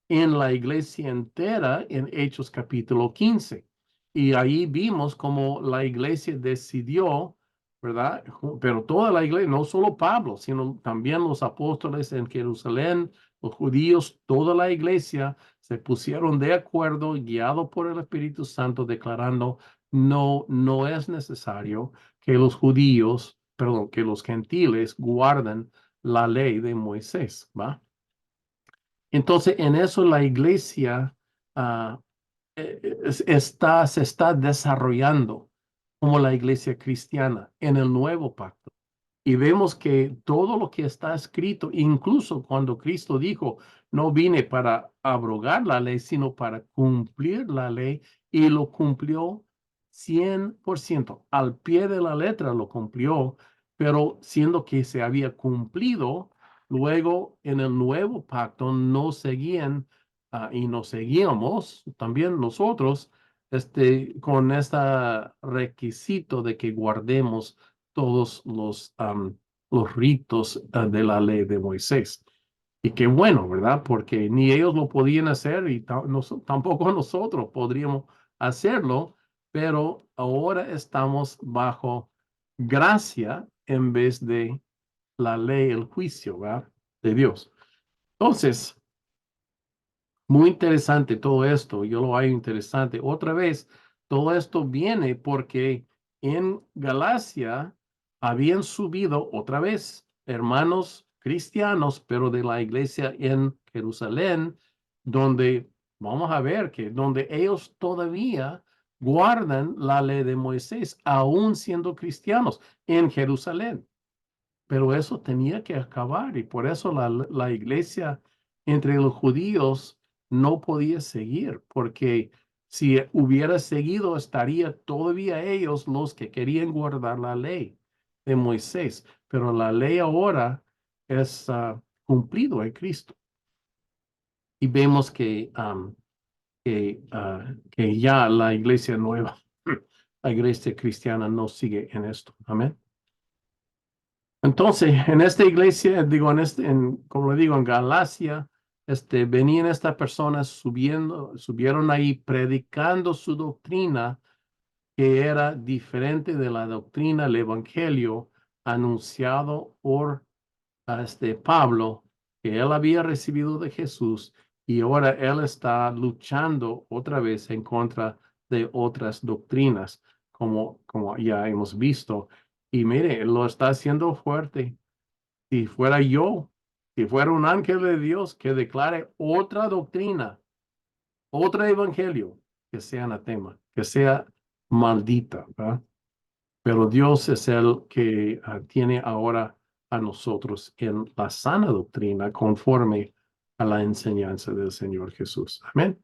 en la iglesia entera en Hechos capítulo 15. Y ahí vimos cómo la iglesia decidió, ¿verdad? Pero toda la iglesia, no solo Pablo, sino también los apóstoles en Jerusalén, los judíos, toda la iglesia se pusieron de acuerdo, guiado por el Espíritu Santo, declarando, no, no es necesario que los judíos, perdón, que los gentiles guarden la ley de Moisés, ¿va? Entonces, en eso la iglesia ah, se está desarrollando como la iglesia cristiana en el nuevo pacto. Y vemos que todo lo que está escrito, incluso cuando Cristo dijo, no vine para abrogar la ley, sino para cumplir la ley, y lo cumplió 100%. Al pie de la letra lo cumplió, pero siendo que se había cumplido, luego en el nuevo pacto no seguían y nos seguíamos también nosotros con este requisito de que guardemos todos los ritos de la ley de Moisés. Y qué bueno, ¿verdad? Porque ni ellos lo podían hacer y tampoco nosotros podríamos hacerlo, pero ahora estamos bajo gracia en vez de la ley, el juicio, ¿verdad? De Dios. Entonces, muy interesante todo esto, yo lo hallo interesante. Otra vez, todo esto viene porque en Galacia habían subido otra vez hermanos cristianos, pero de la iglesia en Jerusalén, donde vamos a ver que donde ellos todavía guardan la ley de Moisés, aún siendo cristianos en Jerusalén. Pero eso tenía que acabar y por eso la iglesia entre los judíos no podía seguir, porque si hubiera seguido estaría todavía ellos los que querían guardar la ley de Moisés, pero la ley ahora es cumplido en Cristo. Y vemos que ya la iglesia nueva, la iglesia cristiana no sigue en esto. Amén. Entonces, en esta iglesia, digo, como le digo, en Galacia, venían estas personas subieron ahí predicando su doctrina, que era diferente de la doctrina del evangelio anunciado por Pablo, que él había recibido de Jesús, y ahora él está luchando otra vez en contra de otras doctrinas, como ya hemos visto. Y mire, lo está haciendo fuerte. Si fuera yo, si fuera un ángel de Dios que declare otra doctrina, otro evangelio, que sea anatema, que sea maldita, ¿verdad? Pero Dios es el que tiene ahora a nosotros en la sana doctrina conforme a la enseñanza del Señor Jesús. Amén.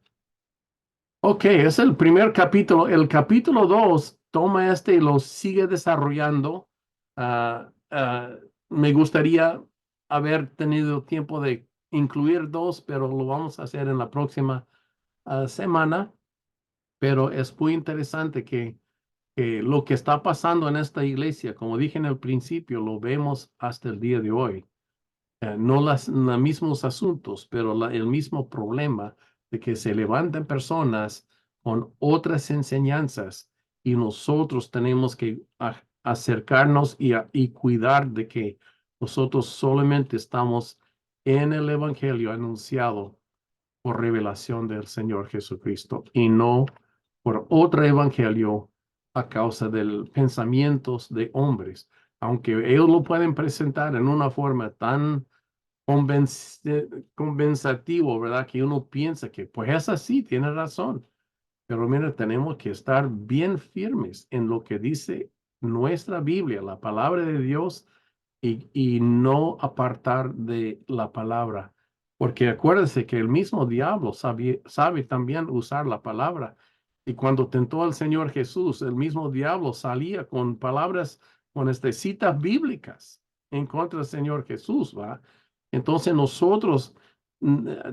Ok, es el primer capítulo. El capítulo 2 toma y lo sigue desarrollando. Me gustaría haber tenido tiempo de incluir dos, pero lo vamos a hacer en la próxima semana. Pero es muy interesante que lo que está pasando en esta iglesia, como dije en el principio, lo vemos hasta el día de hoy. No los mismos asuntos, pero el mismo problema de que se levantan personas con otras enseñanzas y nosotros tenemos que acercarnos y cuidar de que nosotros solamente estamos en el evangelio anunciado por revelación del Señor Jesucristo y no por otro evangelio a causa de pensamientos de hombres, aunque ellos lo pueden presentar en una forma tan conversativo, ¿verdad? Que uno piensa que pues es así, tiene razón. Pero mira, tenemos que estar bien firmes en lo que dice nuestra Biblia, la palabra de Dios, y no apartar de la palabra. Porque acuérdense que el mismo diablo sabe también usar la palabra. Y cuando tentó al Señor Jesús, el mismo diablo salía con palabras, con citas bíblicas en contra del Señor Jesús, ¿va? Entonces nosotros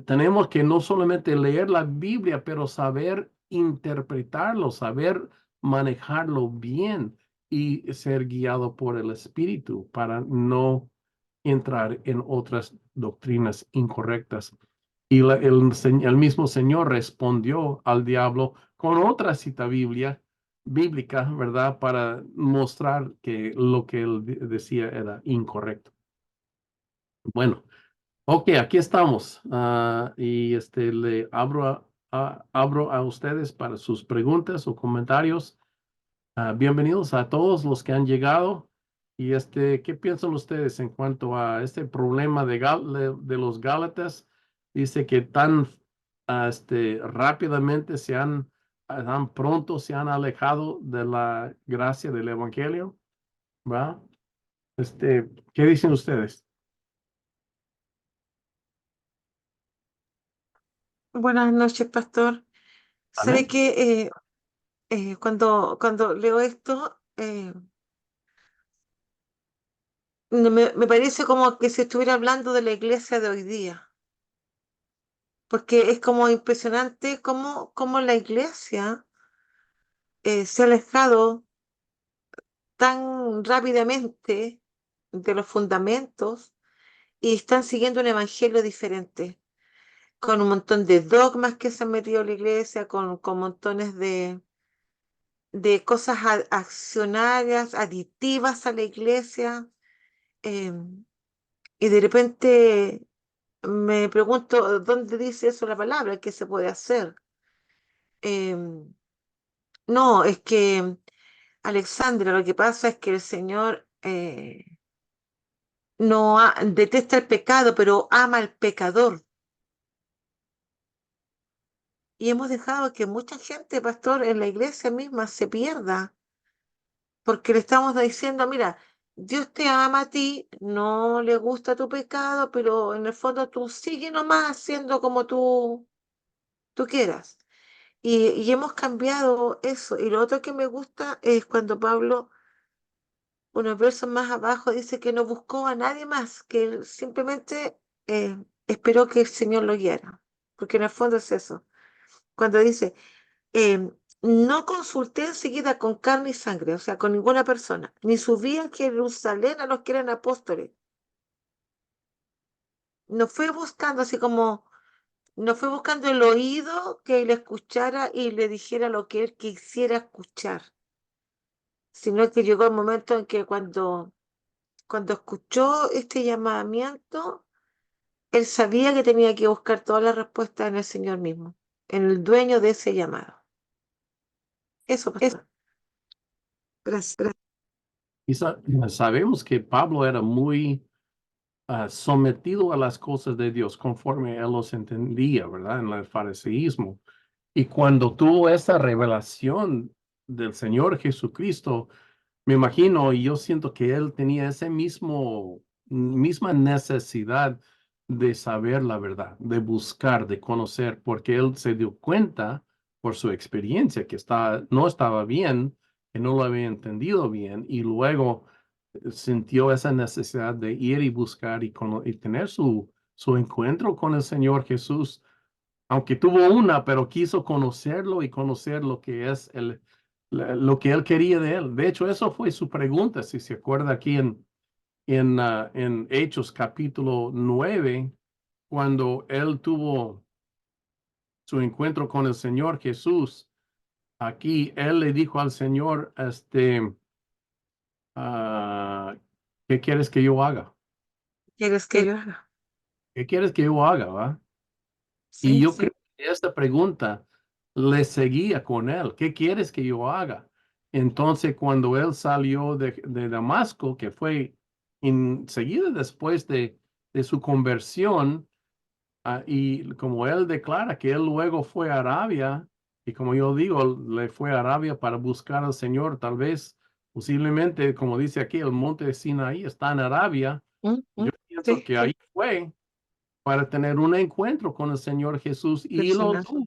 tenemos que no solamente leer la Biblia, pero saber interpretarlo, saber manejarlo bien y ser guiado por el Espíritu para no entrar en otras doctrinas incorrectas. Y el mismo Señor respondió al diablo con otra cita bíblica, ¿verdad? Para mostrar que lo que él decía era incorrecto. Bueno, ok, aquí estamos. Y le abro a ustedes para sus preguntas o comentarios. Bienvenidos a todos los que han llegado. Y ¿qué piensan ustedes en cuanto a este problema de los Gálatas? Dice que tan rápidamente tan pronto se han alejado de la gracia del Evangelio, ¿va? ¿Qué dicen ustedes? Buenas noches, pastor. Sabe Amén. que cuando leo esto, me parece como que se estuviera hablando de la iglesia de hoy día, porque es como impresionante cómo la iglesia se ha alejado tan rápidamente de los fundamentos y están siguiendo un evangelio diferente, con un montón de dogmas que se han metido a la iglesia, con montones de cosas accionarias, aditivas a la iglesia. eh, y de repente me pregunto, ¿dónde dice eso la palabra? ¿Qué se puede hacer? Eh, no, es que, Alexandra, lo que pasa es que el Señor no detesta el pecado, pero ama al pecador. Y hemos dejado que mucha gente, pastor, en la iglesia misma se pierda, porque le estamos diciendo, mira, Dios te ama a ti, no le gusta tu pecado, pero en el fondo tú sigue nomás haciendo como tú quieras. Y hemos cambiado eso. Y lo otro que me gusta es cuando Pablo, unos versos más abajo, dice que no buscó a nadie más, que él simplemente esperó que el Señor lo guiara. Porque en el fondo es eso. Cuando dice, eh, no consulté enseguida con carne y sangre, o sea, con ninguna persona, ni subí a Jerusalén a los que eran apóstoles. No fue buscando así como, no fue buscando el oído que le escuchara y le dijera lo que él quisiera escuchar, sino que llegó el momento en que cuando escuchó este llamamiento, él sabía que tenía que buscar todas las respuestas en el Señor mismo, en el dueño de ese llamado. Eso, pastor. Gracias. Y sabemos que Pablo era muy sometido a las cosas de Dios conforme él los entendía, ¿verdad? En el fariseísmo. Y cuando tuvo esa revelación del Señor Jesucristo, me imagino y yo siento que él tenía ese misma necesidad de saber la verdad, de buscar, de conocer, porque él se dio cuenta por su experiencia que no estaba bien, que no lo había entendido bien, y luego sintió esa necesidad de ir y buscar y tener su encuentro con el Señor Jesús, aunque tuvo una, pero quiso conocerlo y conocer lo que es lo que él quería de él. De hecho, eso fue su pregunta, si se acuerda aquí en Hechos capítulo 9, cuando él tuvo su encuentro con el Señor Jesús. Aquí él le dijo al Señor, ah, ¿qué quieres que yo haga? ¿Quieres que yo haga? ¿Qué quieres que yo haga, va? Y Sí, yo creo que esta pregunta le seguía con él. ¿Qué quieres que yo haga? Entonces, cuando él salió de Damasco, que fue enseguida después de su conversión, y como él declara que él luego fue a Arabia, y como yo digo, le fue a Arabia para buscar al Señor, tal vez, posiblemente, como dice aquí, el monte de Sinaí está en Arabia. Yo pienso sí, que ahí fue para tener un encuentro con el Señor Jesús y lo personal. tuvo.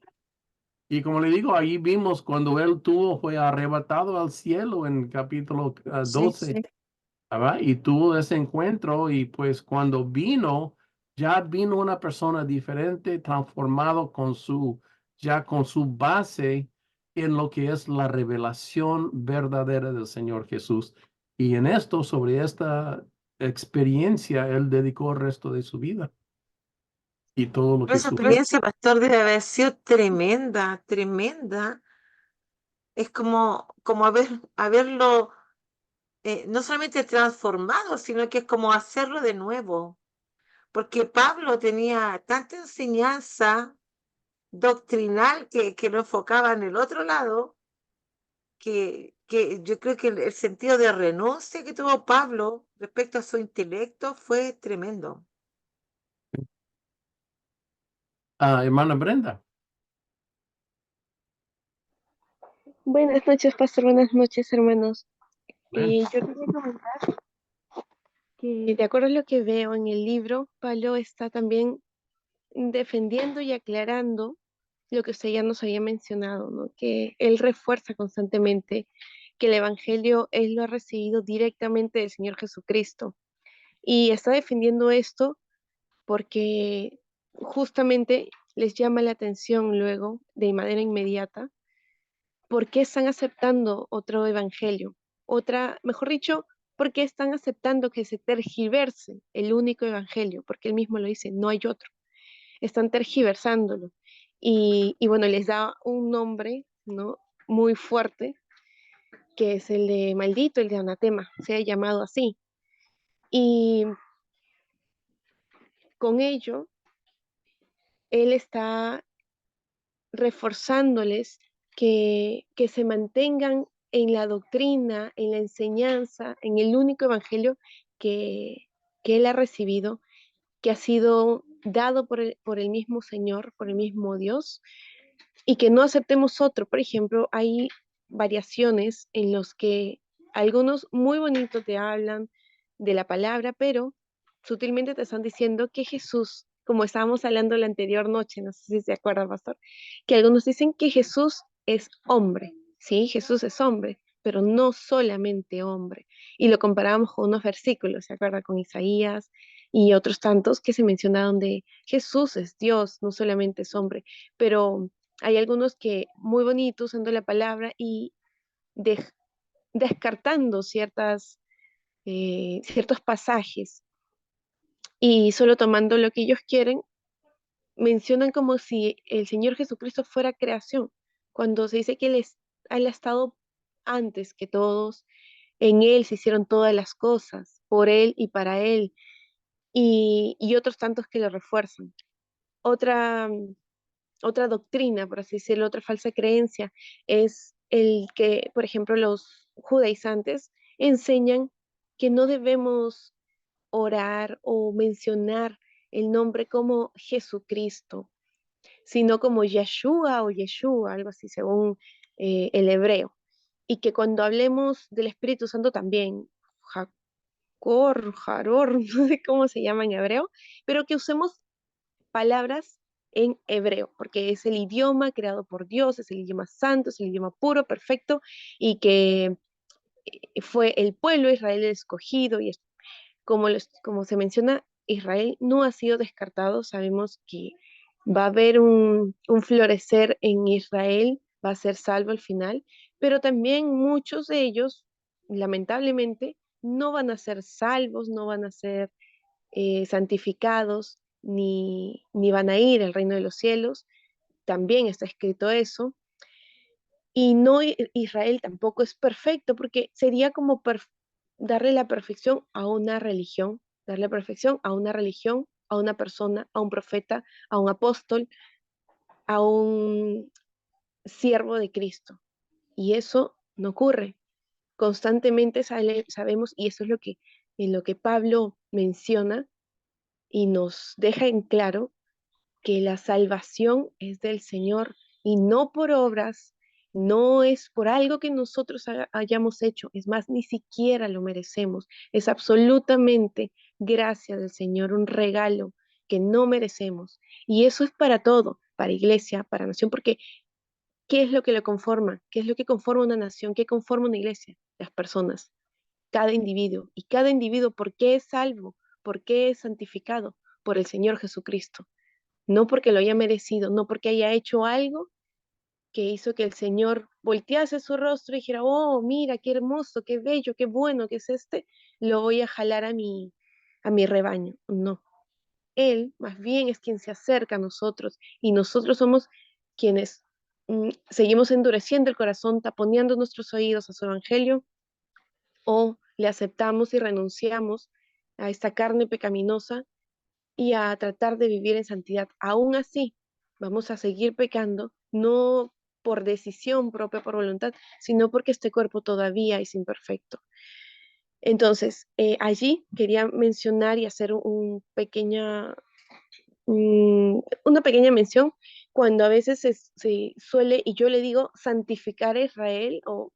Y como le digo, ahí vimos cuando él fue arrebatado al cielo en capítulo Sí, 12, ¿verdad? Y tuvo ese encuentro y pues cuando vino, ya vino una persona diferente, transformado ya con su base en lo que es la revelación verdadera del Señor Jesús. Y en esto, sobre esta experiencia, él dedicó el resto de su vida y todo lo que Esa sufrió. experiencia, pastor, debe haber sido tremenda, tremenda. Es como haberlo no solamente transformado, sino que es como hacerlo de nuevo. Porque Pablo tenía tanta enseñanza doctrinal que lo enfocaba en el otro lado, que yo creo que el sentido de renuncia que tuvo Pablo respecto a su intelecto fue tremendo. Hermana Brenda. Buenas noches, pastor. Buenas noches, hermanos. Amén. Yo quería comentar que, de acuerdo a lo que veo en el libro, Pablo está también defendiendo y aclarando lo que usted ya nos había mencionado, ¿no? Que él refuerza constantemente que el Evangelio él lo ha recibido directamente del Señor Jesucristo. Y está defendiendo esto porque justamente les llama la atención luego, de manera inmediata, por qué están aceptando otro Evangelio. Otra, mejor dicho, ¿por qué están aceptando que se tergiverse el único evangelio? Porque él mismo lo dice, no hay otro. Están tergiversándolo. Y bueno, les da un nombre, ¿no? Muy fuerte, que es el de maldito, el de anatema, se ha llamado así. Y con ello, él está reforzándoles que se mantengan en la doctrina, en la enseñanza, en el único evangelio que, que él ha recibido, que ha sido dado por el mismo Señor, por el mismo Dios, y que no aceptemos otro. Por ejemplo, hay variaciones en los que algunos muy bonitos te hablan de la palabra, pero sutilmente te están diciendo que Jesús, como estábamos hablando la anterior noche, no sé si se acuerdan, pastor, que algunos dicen que Jesús es hombre, sí, Jesús es hombre, pero no solamente hombre. Y lo comparábamos con unos versículos, ¿se acuerda? Con Isaías y otros tantos que se mencionaron de Jesús es Dios, no solamente es hombre, pero hay algunos que muy bonitos usando la palabra y de- descartando ciertos pasajes y solo tomando lo que ellos quieren, mencionan como si el Señor Jesucristo fuera creación, cuando se dice que él ha estado antes que todos, en Él se hicieron todas las cosas, por Él y para Él, y otros tantos que lo refuerzan. Otra otra doctrina, por así decirlo, otra falsa creencia, es el que, por ejemplo, los judaizantes enseñan que no debemos orar o mencionar el nombre como Jesucristo, sino como Yeshua o Yeshua, algo así según el hebreo. Y que cuando hablemos del Espíritu Santo también, Jacor, Jaror, no sé cómo se llama en hebreo, pero que usemos palabras en hebreo, porque es el idioma creado por Dios, es el idioma santo, es el idioma puro, perfecto, y que fue el pueblo de Israel el escogido, y como se menciona, Israel no ha sido descartado, sabemos que va a haber un florecer en Israel, va a ser salvo al final, pero también muchos de ellos, lamentablemente, no van a ser salvos, no van a ser santificados, ni van a ir al reino de los cielos. También está escrito eso. Y no, Israel tampoco es perfecto, porque sería como darle la perfección a una religión, darle perfección a una religión, a una persona, a un profeta, a un apóstol, a un siervo de Cristo. Y eso no ocurre. Constantemente sabemos, y eso es en lo que Pablo menciona y nos deja en claro, que la salvación es del Señor y no por obras, no es por algo que nosotros hayamos hecho, es más, ni siquiera lo merecemos, es absolutamente gracia del Señor, un regalo que no merecemos. Y eso es para todo, para iglesia, para nación, porque ¿qué es lo que lo conforma? ¿Qué es lo que conforma una nación? ¿Qué conforma una iglesia? Las personas, cada individuo. Y cada individuo, ¿por qué es salvo? ¿Por qué es santificado? Por el Señor Jesucristo, no porque lo haya merecido, no porque haya hecho algo que hizo que el Señor voltease su rostro y dijera, oh, mira, qué hermoso, qué bello, qué bueno que es este, lo voy a jalar a mi rebaño. No, Él más bien es quien se acerca a nosotros y nosotros somos quienes seguimos endureciendo el corazón, taponeando nuestros oídos a su evangelio o le aceptamos y renunciamos a esta carne pecaminosa y a tratar de vivir en santidad. Aún así, vamos a seguir pecando, no por decisión propia, por voluntad, sino porque este cuerpo todavía es imperfecto. Entonces, allí quería mencionar y hacer una pequeña mención cuando a veces se suele, y yo le digo, santificar a Israel, o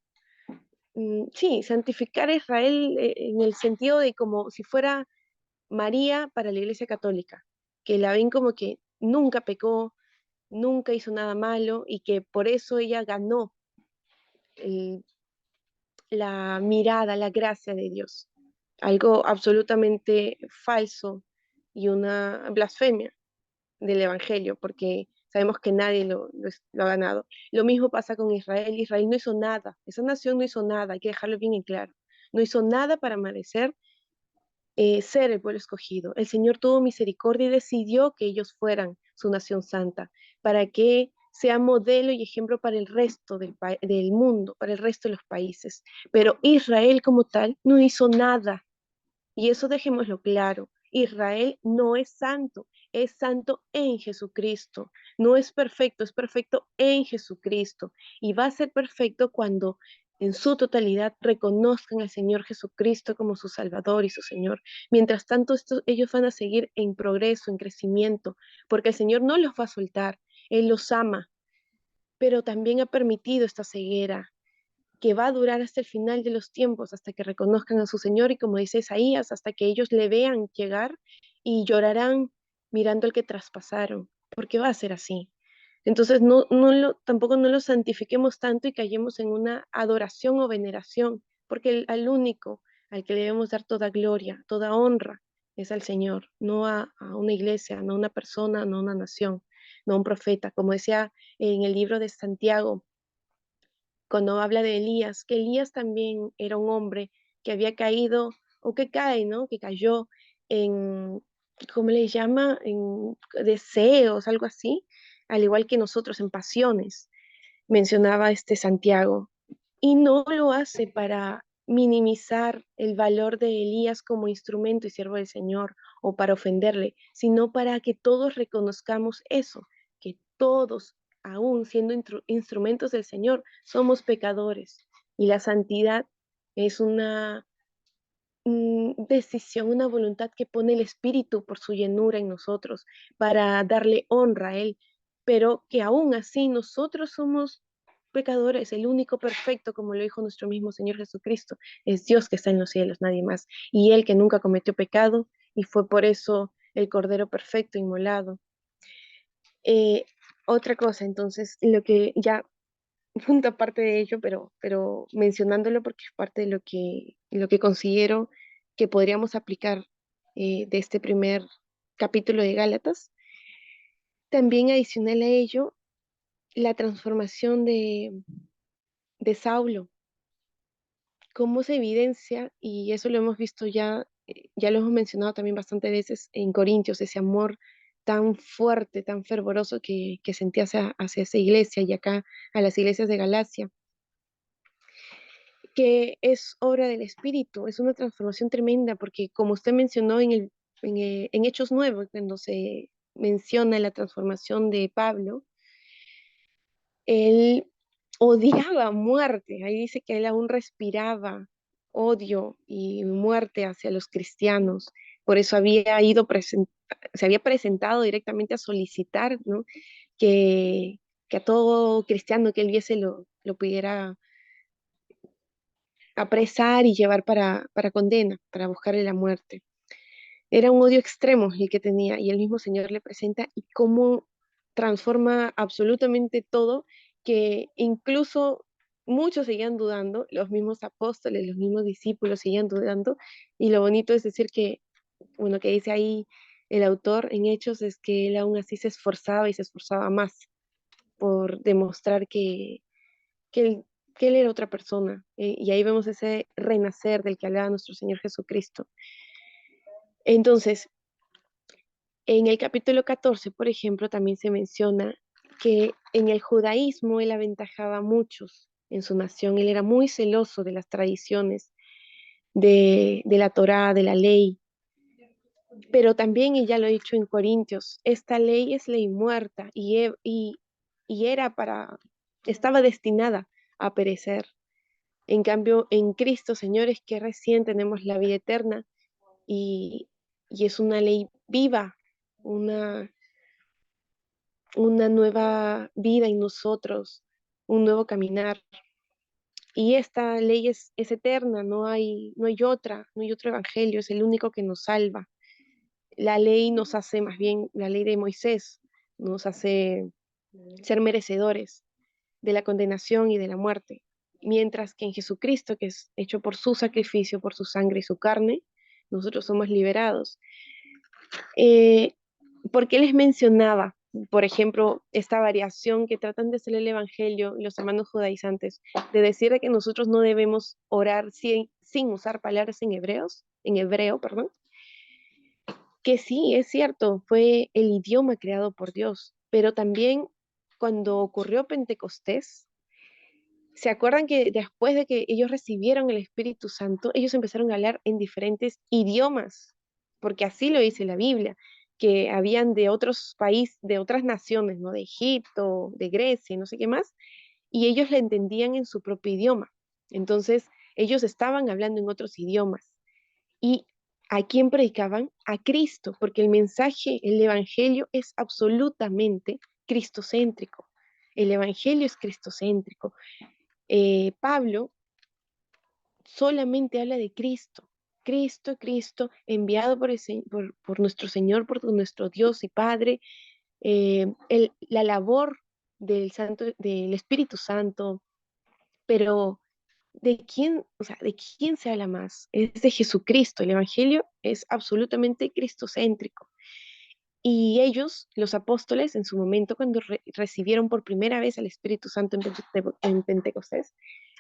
sí, santificar a Israel en el sentido de como si fuera María para la Iglesia Católica, que la ven como que nunca pecó, nunca hizo nada malo y que por eso ella ganó el- la mirada, la gracia de Dios. Algo absolutamente falso y una blasfemia del Evangelio, porque sabemos que nadie lo ha ganado. Lo mismo pasa con Israel. Israel no hizo nada, esa nación no hizo nada, hay que dejarlo bien en claro. No hizo nada para merecer ser el pueblo escogido. El Señor tuvo misericordia y decidió que ellos fueran su nación santa, para que sea modelo y ejemplo para el resto del mundo, para el resto de los países. Pero Israel como tal no hizo nada. Y eso dejémoslo claro. Israel no es santo en Jesucristo. No es perfecto en Jesucristo. Y va a ser perfecto cuando en su totalidad reconozcan al Señor Jesucristo como su Salvador y su Señor. Mientras tanto, ellos van a seguir en progreso, en crecimiento, porque el Señor no los va a soltar. Él los ama, pero también ha permitido esta ceguera que va a durar hasta el final de los tiempos, hasta que reconozcan a su Señor y como dice Isaías, hasta que ellos le vean llegar y llorarán mirando al que traspasaron, porque va a ser así. Entonces tampoco no lo santifiquemos tanto y callemos en una adoración o veneración, porque al único al que le debemos dar toda gloria, toda honra, es al Señor, no a una iglesia, no a una persona, no a una nación, no a un profeta. Como decía en el libro de Santiago, cuando habla de Elías, que Elías también era un hombre que había caído, o que cae, ¿no? Que cayó en, ¿cómo le llama? En deseos, algo así, al igual que nosotros, en pasiones, mencionaba este Santiago. Y no lo hace para minimizar el valor de Elías como instrumento y siervo del Señor o para ofenderle, sino para que todos reconozcamos eso, que todos, aún siendo instrumentos del Señor, somos pecadores y la santidad es una decisión, una voluntad que pone el Espíritu por su llenura en nosotros para darle honra a Él, pero que aún así nosotros somos pecadores, el único perfecto, como lo dijo nuestro mismo Señor Jesucristo, es Dios que está en los cielos, nadie más, y Él que nunca cometió pecado, y fue por eso el Cordero perfecto inmolado. Eh, Otra cosa, entonces, lo que ya punto aparte de ello, pero mencionándolo porque es parte de lo que considero que podríamos aplicar de este primer capítulo de Gálatas. También adicional a ello, la transformación de Saulo, cómo se evidencia, y eso lo hemos visto ya, ya lo hemos mencionado también bastantes veces en Corintios, ese amor tan fuerte, tan fervoroso que sentía hacia esa iglesia y acá a las iglesias de Galacia, que es obra del Espíritu, es una transformación tremenda, porque como usted mencionó en Hechos 9, cuando se menciona la transformación de Pablo, él odiaba a muerte, ahí dice que él aún respiraba odio y muerte hacia los cristianos, por eso se había presentado directamente a solicitar, ¿no? que, que a todo cristiano que él viese lo pudiera apresar y llevar para condena, para buscarle la muerte. Era un odio extremo el que tenía y el mismo Señor le presenta y cómo transforma absolutamente todo, que incluso muchos seguían dudando, los mismos apóstoles, los mismos discípulos seguían dudando y lo bonito es decir que, bueno, que dice ahí el autor en Hechos es que él aún así se esforzaba y se esforzaba más por demostrar que él, que él era otra persona. Y ahí vemos ese renacer del que hablaba nuestro Señor Jesucristo. Entonces, en el capítulo 14, por ejemplo, también se menciona que en el judaísmo él aventajaba a muchos en su nación. Él era muy celoso de las tradiciones, de la Torá, de la ley. Pero también, y ya lo he dicho en Corintios, esta ley es ley muerta y estaba destinada a perecer. En cambio, en Cristo, señores, que recién tenemos la vida eterna y, y es una ley viva, una, una nueva vida en nosotros, un nuevo caminar. Y esta ley es eterna, no hay otro evangelio, es el único que nos salva. La ley nos hace, más bien, la ley de Moisés nos hace ser merecedores de la condenación y de la muerte, mientras que en Jesucristo, que es hecho por su sacrificio, por su sangre y su carne, nosotros somos liberados. ¿Por qué les mencionaba por ejemplo, esta variación que tratan de hacer el Evangelio los hermanos judaizantes, de decir de que nosotros no debemos orar sin usar palabras en hebreo, perdón, que sí, es cierto, fue el idioma creado por Dios, pero también cuando ocurrió Pentecostés, ¿se acuerdan que después de que ellos recibieron el Espíritu Santo, ellos empezaron a hablar en diferentes idiomas? Porque así lo dice la Biblia, que habían de otros países, de otras naciones, ¿no? De Egipto, de Grecia, no sé qué más, y ellos la entendían en su propio idioma. Entonces, ellos estaban hablando en otros idiomas. ¿Y a quién predicaban? A Cristo, porque el mensaje, el Evangelio es absolutamente cristocéntrico. El Evangelio es cristocéntrico. Pablo solamente habla de Cristo. Cristo, Cristo, enviado por nuestro Señor, por nuestro Dios y Padre, la labor del Espíritu Santo, pero ¿de quién se habla más? Es de Jesucristo. El Evangelio es absolutamente cristocéntrico. Y ellos, los apóstoles, en su momento, cuando recibieron por primera vez al Espíritu Santo en Pentecostés,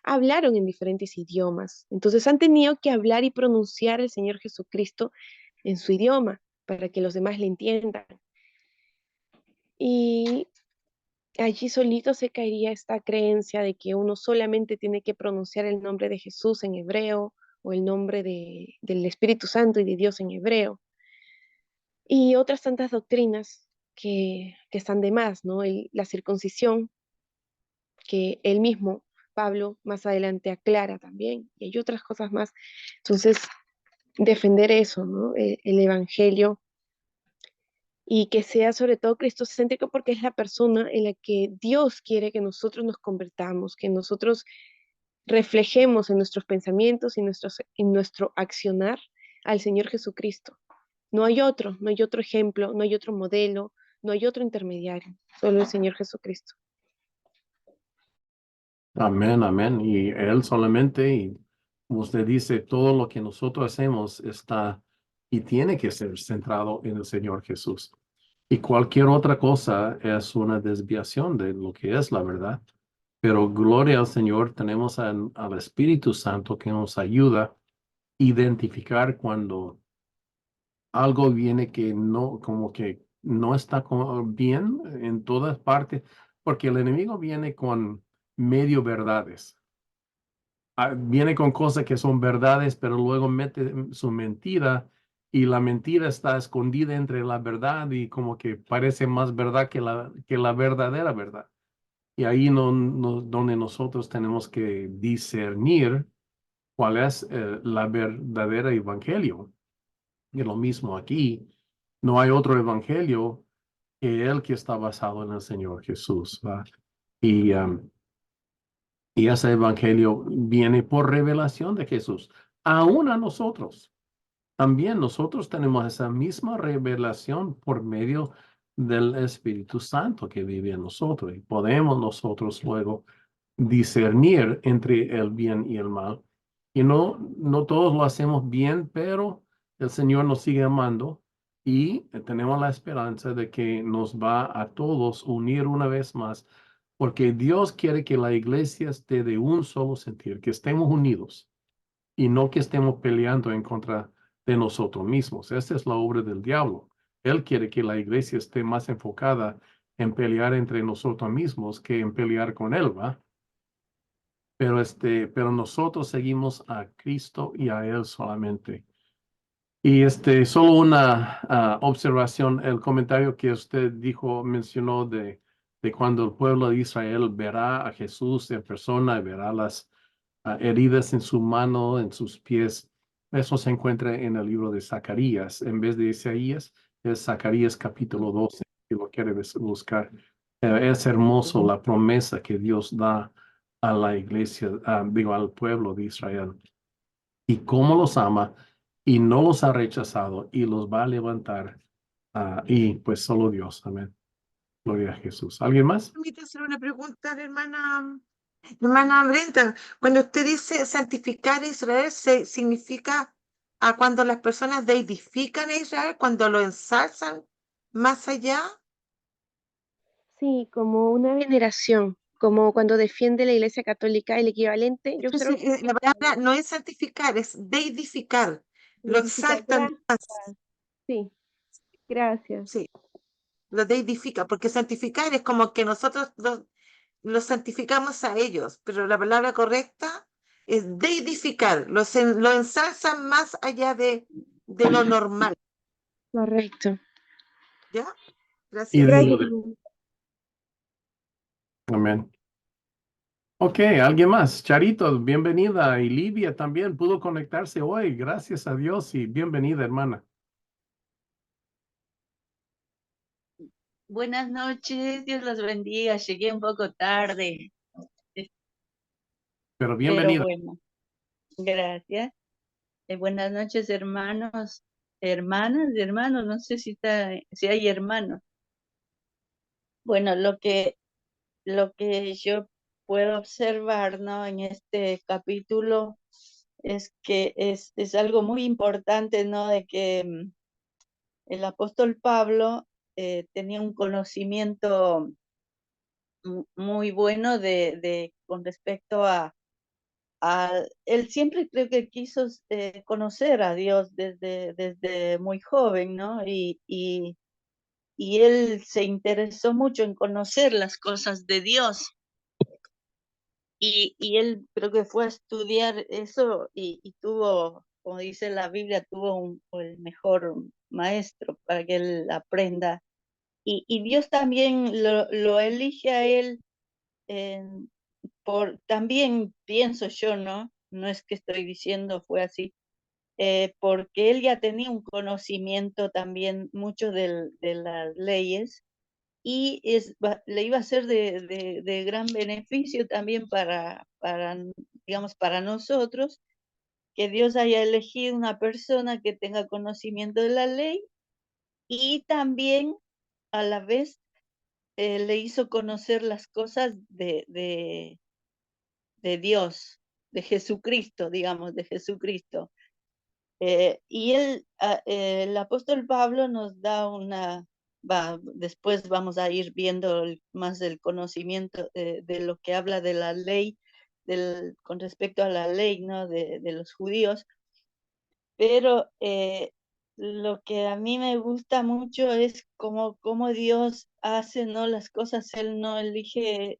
hablaron en diferentes idiomas. Entonces han tenido que hablar y pronunciar el Señor Jesucristo en su idioma para que los demás le entiendan. Y allí solito se caería esta creencia de que uno solamente tiene que pronunciar el nombre de Jesús en hebreo o el nombre del Espíritu Santo y de Dios en hebreo. Y otras tantas doctrinas que están de más, ¿no? La circuncisión, que él mismo, Pablo, más adelante aclara también, y hay otras cosas más. Entonces, defender eso, ¿no? El Evangelio, y que sea sobre todo cristocéntrico porque es la persona en la que Dios quiere que nosotros nos convertamos, que nosotros reflejemos en nuestros pensamientos y en nuestro accionar al Señor Jesucristo. No hay otro ejemplo, no hay otro modelo, no hay otro intermediario, solo el Señor Jesucristo. Amén, amén. Y Él solamente, y usted dice, todo lo que nosotros hacemos está y tiene que ser centrado en el Señor Jesús. Y cualquier otra cosa es una desviación de lo que es la verdad. Pero gloria al Señor, tenemos al Espíritu Santo que nos ayuda a identificar cuando algo viene que no, como que no está bien en todas partes, porque el enemigo viene con medio verdades. Viene con cosas que son verdades, pero luego mete su mentira y la mentira está escondida entre la verdad y como que parece más verdad que la verdadera verdad. Y ahí donde nosotros tenemos que discernir cuál es la verdadera evangelio. Y lo mismo aquí, no hay otro evangelio que el que está basado en el Señor Jesús, ¿va? Y, um, y ese evangelio viene por revelación de Jesús. Aún a nosotros, también nosotros tenemos esa misma revelación por medio del Espíritu Santo que vive en nosotros. Y podemos nosotros luego discernir entre el bien y el mal. Y no todos lo hacemos bien, pero el Señor nos sigue amando y tenemos la esperanza de que nos va a todos unir una vez más, porque Dios quiere que la iglesia esté de un solo sentir, que estemos unidos y no que estemos peleando en contra de nosotros mismos. Esta es la obra del diablo. Él quiere que la iglesia esté más enfocada en pelear entre nosotros mismos que en pelear con él, ¿va? Pero nosotros seguimos a Cristo y a Él solamente. Y solo una observación, el comentario que usted dijo, mencionó de cuando el pueblo de Israel verá a Jesús en persona y verá las heridas en su mano, en sus pies. Eso se encuentra en el libro de Zacarías. En vez de Isaías, es Zacarías capítulo 12, si lo quiere buscar. Es hermoso la promesa que Dios da a la iglesia, digo, al pueblo de Israel. Y cómo los ama y no los ha rechazado y los va a levantar. Y pues solo Dios. Amén. Gloria a Jesús. ¿Alguien más? Permite hacer una pregunta, hermana Brenda. Cuando usted dice santificar a Israel, ¿significa a cuando las personas deidifican a Israel, cuando lo ensalzan más allá? Sí, como una veneración, como cuando defiende la Iglesia Católica el equivalente. Yo observo Entonces, que la palabra no es santificar, es deidificar. Lo deificar. exaltan más, Sí, gracias. sí, lo deidifica, porque santificar es como que nosotros los santificamos a ellos, pero la palabra correcta es deidificar, lo ensalzan más allá de lo normal, Correcto. ¿ya? Y Gracias. Gracias. amén. Ok, alguien más. Charito, bienvenida. Y Livia también pudo conectarse hoy. Gracias a Dios y bienvenida, hermana. Buenas noches, Dios los bendiga. Llegué un poco tarde, Pero pero bienvenida. bueno, gracias. Buenas noches, hermanos, hermanas, hermanos, no sé si hay hermanos. Bueno, lo que yo puedo observar, ¿no? En este capítulo es que es algo muy importante, ¿no? De que el apóstol Pablo tenía un conocimiento muy bueno con respecto él siempre creo que quiso conocer a Dios desde muy joven, ¿no? Y él se interesó mucho en conocer las cosas de Dios. Y él creo que fue a estudiar eso y tuvo, como dice la Biblia, tuvo el mejor maestro para que él aprenda. Y Dios también lo elige a él eh, también pienso yo, ¿no? No es que estoy diciendo fue así, porque él ya tenía un conocimiento también mucho de las leyes y le iba a ser de gran beneficio también digamos, para nosotros, que Dios haya elegido una persona que tenga conocimiento de la ley y también a la vez le hizo conocer las cosas de Dios, de Jesucristo, digamos, de Jesucristo. El apóstol Pablo nos da después vamos a ir viendo más del conocimiento de lo que habla de la ley, con respecto a la ley, ¿no? De los judíos, pero lo que a mí me gusta mucho es cómo Dios hace, ¿no? Las cosas. Él no elige,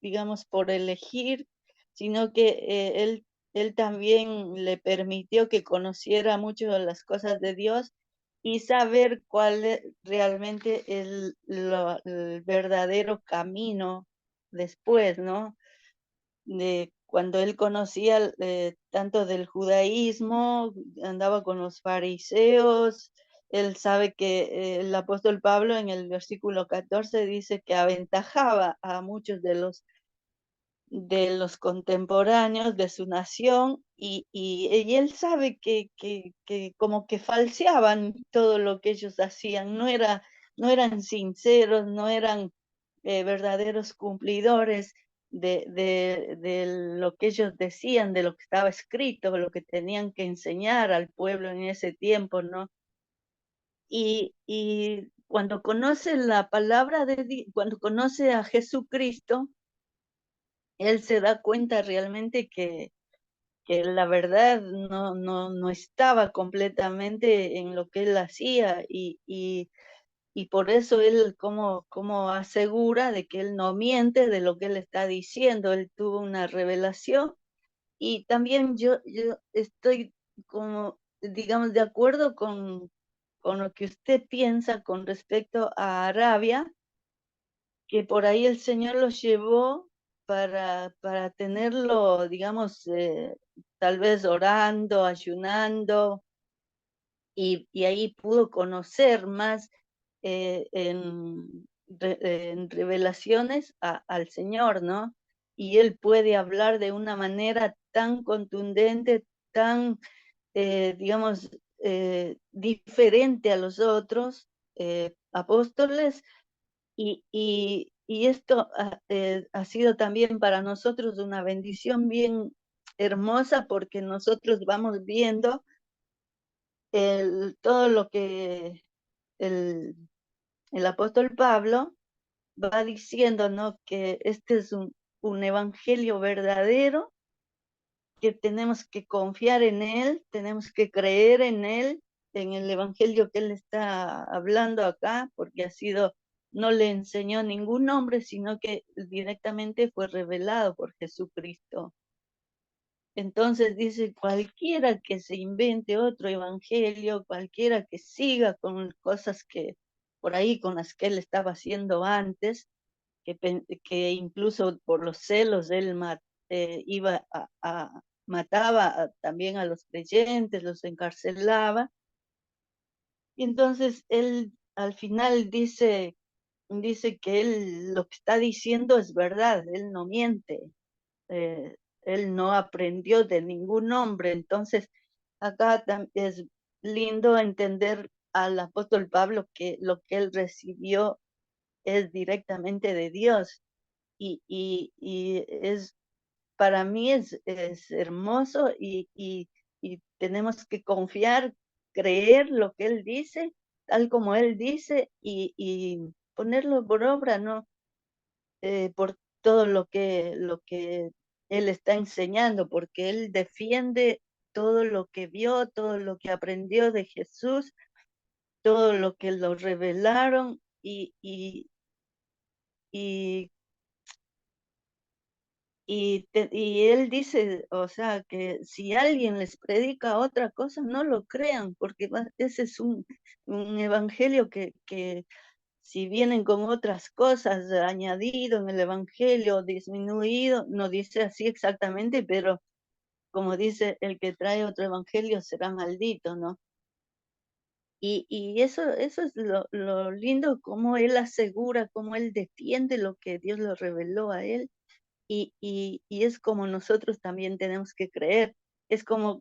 digamos, por elegir, sino que él también le permitió que conociera mucho de las cosas de Dios y saber cuál es realmente el verdadero camino después, ¿no? De cuando él conocía tanto del judaísmo, andaba con los fariseos. Él sabe que el apóstol Pablo en el versículo 14 dice que aventajaba a muchos de los contemporáneos de su nación y él sabe que como que falseaban todo lo que ellos hacían, no eran sinceros, no eran verdaderos cumplidores de lo que ellos decían, de lo que estaba escrito, lo que tenían que enseñar al pueblo en ese tiempo, ¿no? Y cuando conoce la palabra de Dios, cuando conoce a Jesucristo, él se da cuenta realmente que la verdad no estaba completamente en lo que él hacía y por eso él como asegura de que él no miente de lo que él está diciendo. Él tuvo una revelación y también yo estoy como, digamos, de acuerdo con lo que usted piensa con respecto a Arabia, que por ahí el Señor los llevó para tenerlo, digamos, tal vez orando, ayunando, y ahí pudo conocer más en revelaciones al Señor, ¿no? Y Él puede hablar de una manera tan contundente, tan, digamos, diferente a los otros apóstoles y esto ha sido también para nosotros una bendición bien hermosa porque nosotros vamos viendo todo lo que el, el apóstol Pablo va diciendo, ¿no? Que este es un evangelio verdadero, que tenemos que confiar en él, tenemos que creer en él, en el evangelio que él está hablando acá, porque no le enseñó ningún hombre, sino que directamente fue revelado por Jesucristo. Entonces dice, cualquiera que se invente otro evangelio, cualquiera que siga con cosas que por ahí con las que él estaba haciendo antes, que incluso por los celos él mataba también a los creyentes, los encarcelaba. Y entonces él al final dice que él lo que está diciendo es verdad, él no miente. Él no aprendió de ningún hombre. Entonces, acá es lindo entender al apóstol Pablo que lo que él recibió es directamente de Dios. Y para mí es hermoso y tenemos que confiar, creer lo que él dice, tal como él dice, y ponerlo por obra, ¿no? Por todo lo que él está enseñando, porque él defiende todo lo que vio, todo lo que aprendió de Jesús, todo lo que lo revelaron y, y él dice, o sea, que si alguien les predica otra cosa, no lo crean, porque ese es un evangelio que si vienen con otras cosas añadido en el evangelio, disminuido, no dice así exactamente, pero como dice, el que trae otro evangelio será maldito, ¿no? Y eso es lo lindo, cómo él asegura, cómo él defiende lo que Dios le reveló a él, y es como nosotros también tenemos que creer. Es como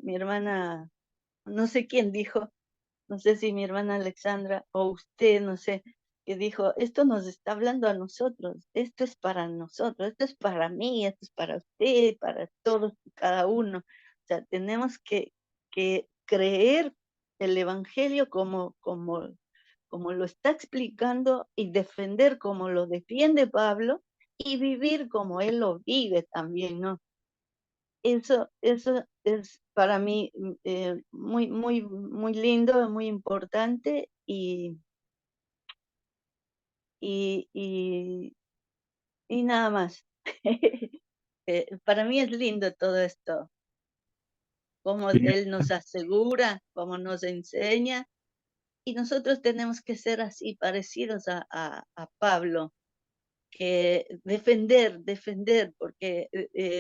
mi hermana, no sé quién dijo, no sé si mi hermana Alexandra o usted, no sé, que dijo, esto nos está hablando a nosotros, esto es para nosotros, esto es para mí, esto es para usted, para todos, cada uno. O sea, tenemos que creer el Evangelio como lo está explicando y defender como lo defiende Pablo y vivir como él lo vive también, ¿no? Eso es para mí muy, muy, muy lindo, muy importante y, y, y nada más. Para mí es lindo todo esto, cómo Sí, él nos asegura, cómo nos enseña, y nosotros tenemos que ser así parecidos a Pablo, que defender, porque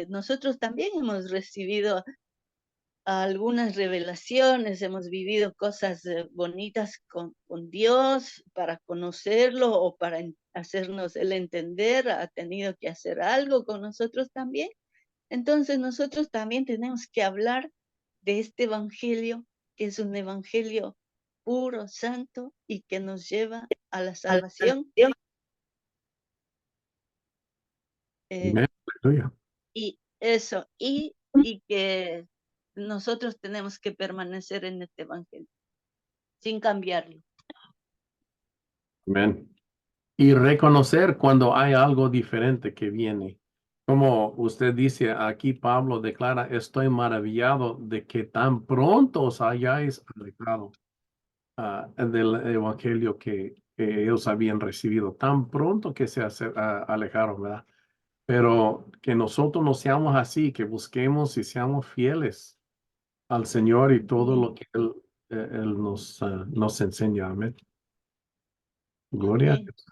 nosotros también hemos recibido algunas revelaciones, hemos vivido cosas bonitas con Dios para conocerlo o para hacernos él entender, ha tenido que hacer algo con nosotros también. Entonces nosotros también tenemos que hablar de este evangelio, que es un evangelio puro, santo y que nos lleva a la salvación. amén, aleluya. Y eso, y que nosotros tenemos que permanecer en este evangelio, sin cambiarlo. Amén. Y reconocer cuando hay algo diferente que viene. Como usted dice, aquí Pablo declara, estoy maravillado de que tan pronto os hayáis alejado del evangelio que ellos habían recibido, tan pronto que se alejaron, ¿verdad? Pero que nosotros no seamos así, que busquemos y seamos fieles al Señor y todo lo que Él nos enseña. Amén. Gloria a Amén. Dios.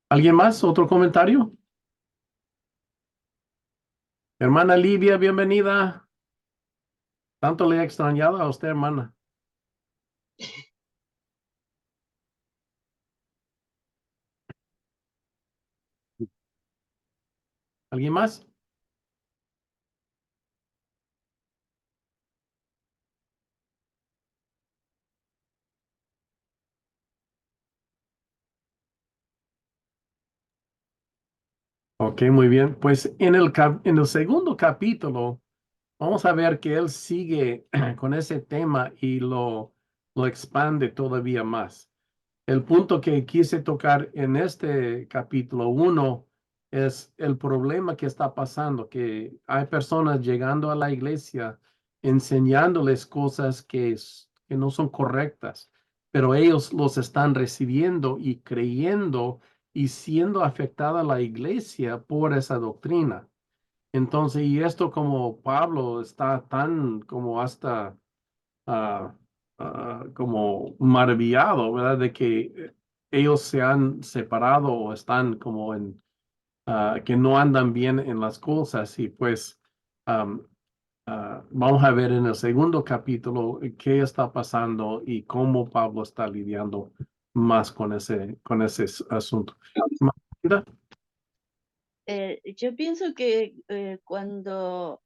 ¿Alguien más? ¿Otro comentario? Hermana Livia, bienvenida. Tanto le he extrañado a usted, hermana. ¿Alguien más? Ok, muy bien. Pues en el segundo capítulo vamos a ver que él sigue con ese tema y lo expande todavía más. El punto que quise tocar en este capítulo 1 es el problema que está pasando, que hay personas llegando a la iglesia enseñándoles cosas que no son correctas, pero ellos los están recibiendo y creyendo y siendo afectada la iglesia por esa doctrina. Entonces, y esto como Pablo está tan como hasta ah, como maravillado, ¿verdad? De que ellos se han separado o están como que no andan bien en las cosas y pues am, vamos a ver en el segundo capítulo qué está pasando y cómo Pablo está lidiando más con ese asunto. Magda. Yo pienso que cuando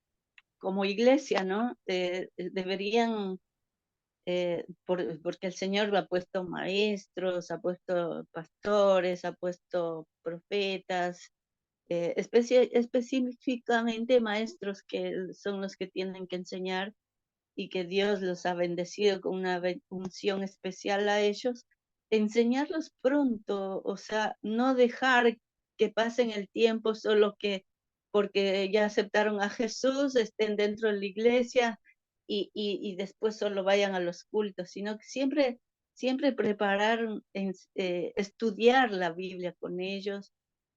como iglesia, ¿no? Deberían, porque el Señor ha puesto maestros, ha puesto pastores, ha puesto profetas, específicamente maestros que son los que tienen que enseñar y que Dios los ha bendecido con una unción especial a ellos, enseñarlos pronto, o sea, no dejar que pasen el tiempo solo que porque ya aceptaron a Jesús, estén dentro de la iglesia y después solo vayan a los cultos, sino que siempre preparar, estudiar la Biblia con ellos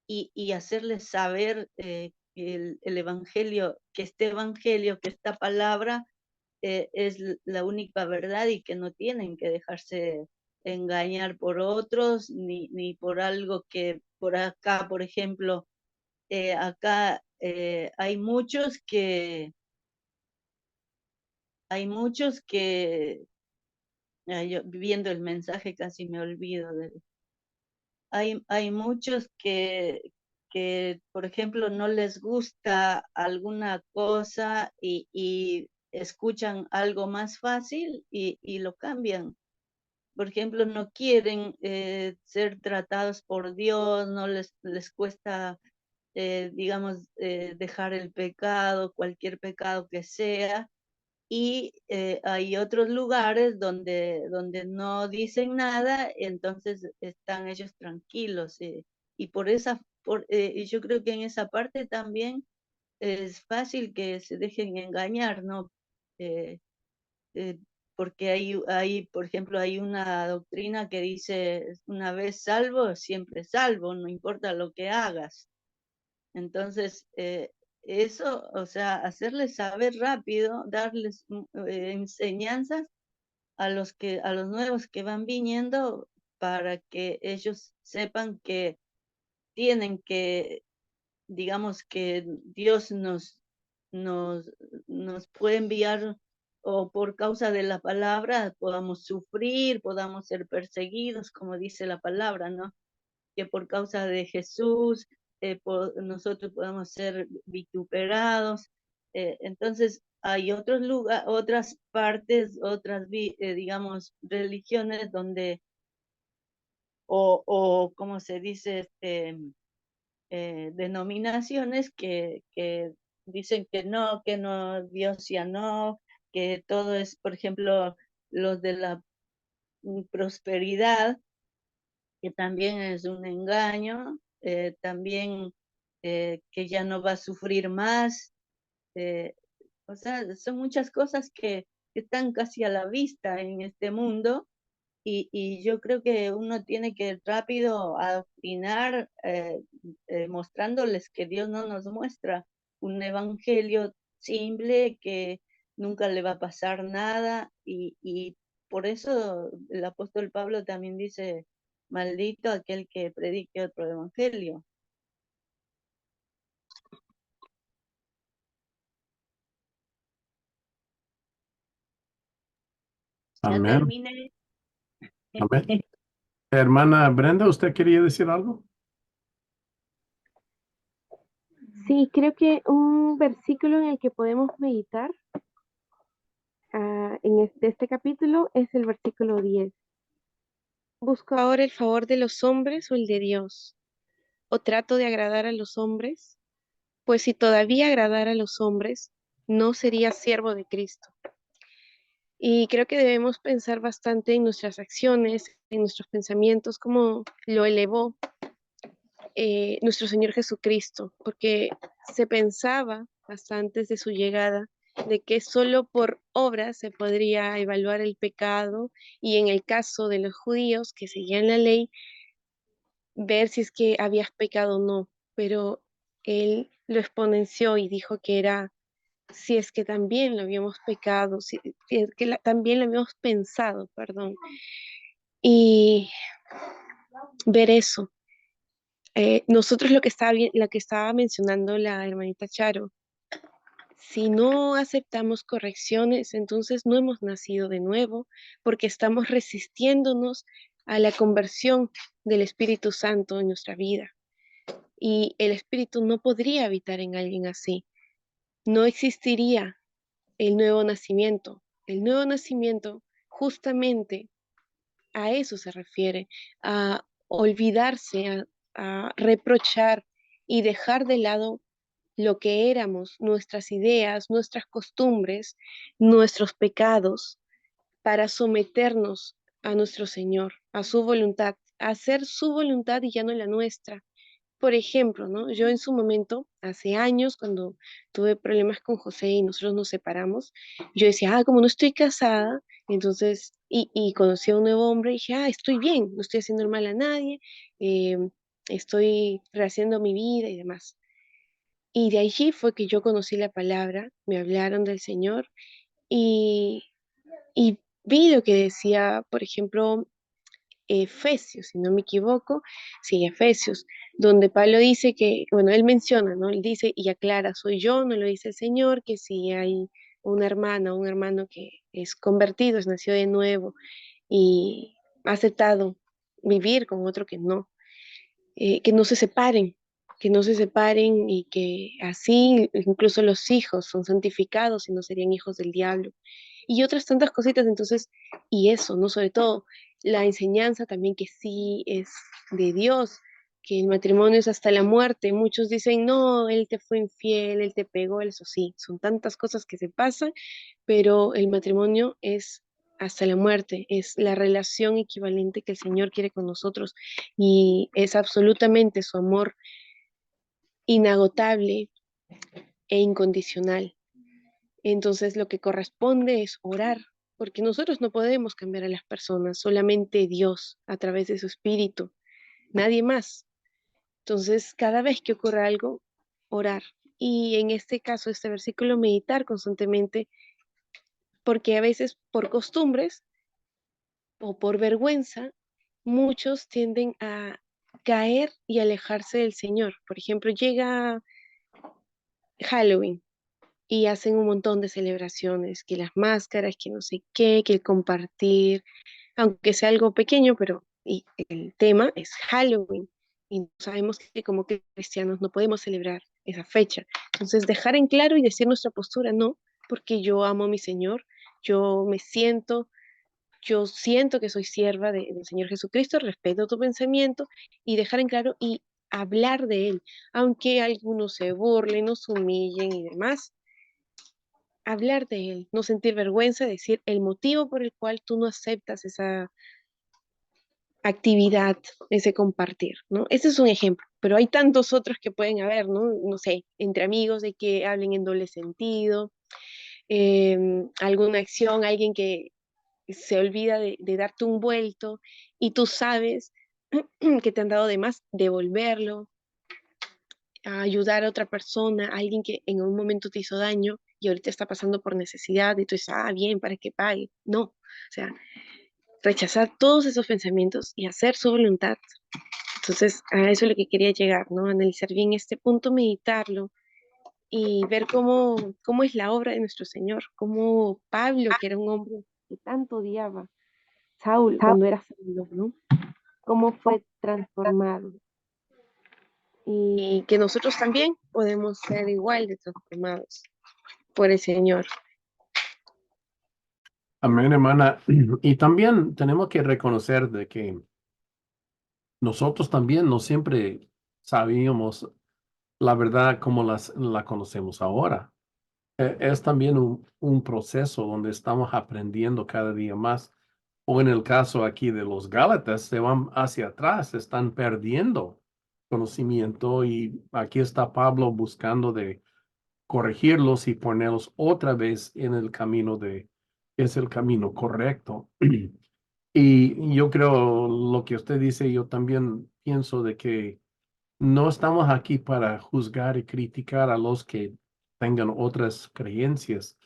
y hacerles saber el Evangelio, que esta palabra es la única verdad y que no tienen que dejarse engañar por otros ni por algo que por acá, por ejemplo, acá hay muchos que yo viendo el mensaje casi me olvido hay muchos que, por ejemplo, no les gusta alguna cosa y escuchan algo más fácil y lo cambian. Por ejemplo, no quieren ser tratados por Dios, no les cuesta, digamos, dejar el pecado, cualquier pecado que sea, y hay otros lugares donde no dicen nada, entonces están ellos tranquilos. Y y yo creo que en esa parte también es fácil que se dejen engañar, ¿no? Eh, eh, Porque por ejemplo, hay una doctrina que dice, una vez salvo, siempre salvo, no importa lo que hagas. Entonces, eso, o sea, hacerles saber rápido, darles enseñanzas a los nuevos que van viniendo para que ellos sepan que tienen que, digamos que Dios nos, nos puede enviar o por causa de la palabra podamos sufrir, podamos ser perseguidos, como dice la palabra, ¿no? Que por causa de Jesús nosotros podemos ser vituperados. Entonces, hay otros lugares, otras partes, digamos, religiones donde, o como se dice, denominaciones que dicen que no, Dios ya no, que todo es, por ejemplo, los de la prosperidad, que también es un engaño, también que ya no va a sufrir más. eh, o sea, son muchas cosas que están casi a la vista en este mundo y yo creo que uno tiene que rápido adoctrinar, mostrándoles que Dios no nos muestra un evangelio simple, que nunca le va a pasar nada y por eso el apóstol Pablo también dice, maldito aquel que predique otro evangelio. Ya Amén. terminé. Amén. Hermana Brenda, ¿usted quería decir algo? Sí, creo que un versículo en el que podemos meditar de este capítulo es el versículo 10. ¿Busco ahora el favor de los hombres o el de Dios? ¿O trato de agradar a los hombres? Pues si todavía agradara a los hombres, no sería siervo de Cristo. Y creo que debemos pensar bastante en nuestras acciones, en nuestros pensamientos, cómo lo elevó nuestro Señor Jesucristo, porque se pensaba hasta antes de su llegada de que solo por obras se podría evaluar el pecado y en el caso de los judíos que seguían la ley, ver si es que habías pecado o no, pero él lo exponenció y dijo que era si es que también lo habíamos pecado, si es que también lo habíamos pensado, perdón, y ver eso. Nosotros lo que estaba mencionando la hermanita Charo, si no aceptamos correcciones, entonces no hemos nacido de nuevo porque estamos resistiéndonos a la conversión del Espíritu Santo en nuestra vida. Y el Espíritu no podría habitar en alguien así. No existiría el nuevo nacimiento. El nuevo nacimiento justamente a eso se refiere, a olvidarse, a reprochar y dejar de lado lo que éramos, nuestras ideas, nuestras costumbres, nuestros pecados, para someternos a nuestro Señor, a su voluntad, a hacer su voluntad y ya no la nuestra. Por ejemplo, ¿no? Yo en su momento, hace años, cuando tuve problemas con José y nosotros nos separamos, yo decía, como no estoy casada, entonces, y conocí a un nuevo hombre, y dije, estoy bien, no estoy haciendo el mal a nadie, eh, estoy rehaciendo mi vida y demás. Y de allí fue que yo conocí la palabra, me hablaron del Señor y, y vi lo que decía, por ejemplo, Efesios, si no me equivoco, sí, Efesios, donde Pablo dice que, bueno, él menciona, ¿no? Él dice y aclara, soy yo, no lo dice el Señor, que si hay una hermana o un hermano que es convertido, es nacido de nuevo y ha aceptado vivir con otro que no se separen, que no se separen y que así incluso los hijos son santificados y no serían hijos del diablo. Y otras tantas cositas, entonces, y eso, ¿no? Sobre todo la enseñanza también que sí es de Dios, que el matrimonio es hasta la muerte. Muchos dicen, no, él te fue infiel, él te pegó, eso sí, son tantas cosas que se pasan, pero el matrimonio es hasta la muerte, es la relación equivalente que el Señor quiere con nosotros y es absolutamente su amor inagotable e incondicional. Entonces lo que corresponde es orar, porque nosotros no podemos cambiar a las personas, solamente Dios a través de su espíritu, nadie más. Entonces, cada vez que ocurra algo, orar. Y en este caso, este versículo, meditar constantemente, porque a veces por costumbres o por vergüenza, muchos tienden a caer y alejarse del Señor. Por ejemplo, llega Halloween y hacen un montón de celebraciones, que las máscaras, que no sé qué, que el compartir, aunque sea algo pequeño, pero y el tema es Halloween. Y sabemos que como cristianos no podemos celebrar esa fecha. Entonces, dejar en claro y decir nuestra postura, no, porque yo amo a mi Señor, yo me siento yo siento que soy sierva del Señor Jesucristo, respeto tu pensamiento y dejar en claro y hablar de Él, aunque algunos se burlen, nos humillen y demás, hablar de Él, no sentir vergüenza, decir el motivo por el cual tú no aceptas esa actividad, ese compartir, ¿no? Ese es un ejemplo, pero hay tantos otros que pueden haber, ¿no? No sé, entre amigos de que hablen en doble sentido, alguna acción, alguien que se olvida de darte un vuelto y tú sabes que te han dado de más, devolverlo, a ayudar a otra persona, a alguien que en un momento te hizo daño y ahorita está pasando por necesidad y tú dices, bien, para que pague. No, o sea, rechazar todos esos pensamientos y hacer su voluntad. Entonces, a eso es lo que quería llegar, ¿no? Analizar bien este punto, meditarlo y ver cómo es la obra de nuestro Señor, cómo Pablo, que era un hombre que tanto odiaba, Saúl, cuando era Saulo, ¿no? Cómo fue transformado. Y que nosotros también podemos ser igual de transformados por el Señor. Amén, hermana. Y también tenemos que reconocer de que nosotros también no siempre sabíamos la verdad como la conocemos ahora. Es también un proceso donde estamos aprendiendo cada día más. O en el caso aquí de los Gálatas, se van hacia atrás, están perdiendo conocimiento y aquí está Pablo buscando de corregirlos y ponerlos otra vez en el camino es el camino correcto. Y yo creo lo que usted dice, yo también pienso de que no estamos aquí para juzgar y criticar a los que tengan otras creencias,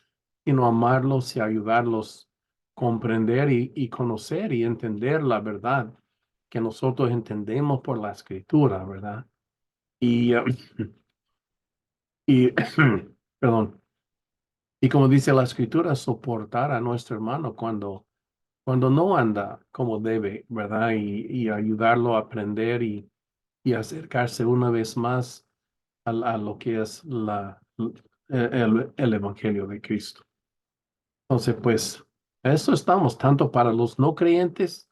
sino amarlos y ayudarlos a comprender y conocer y entender la verdad que nosotros entendemos por la escritura, ¿verdad? Y, y perdón, y como dice la escritura, soportar a nuestro hermano cuando no anda como debe, ¿verdad? Y ayudarlo a aprender y acercarse una vez más a lo que es el Evangelio de Cristo. Entonces, pues, eso estamos, tanto para los no creyentes,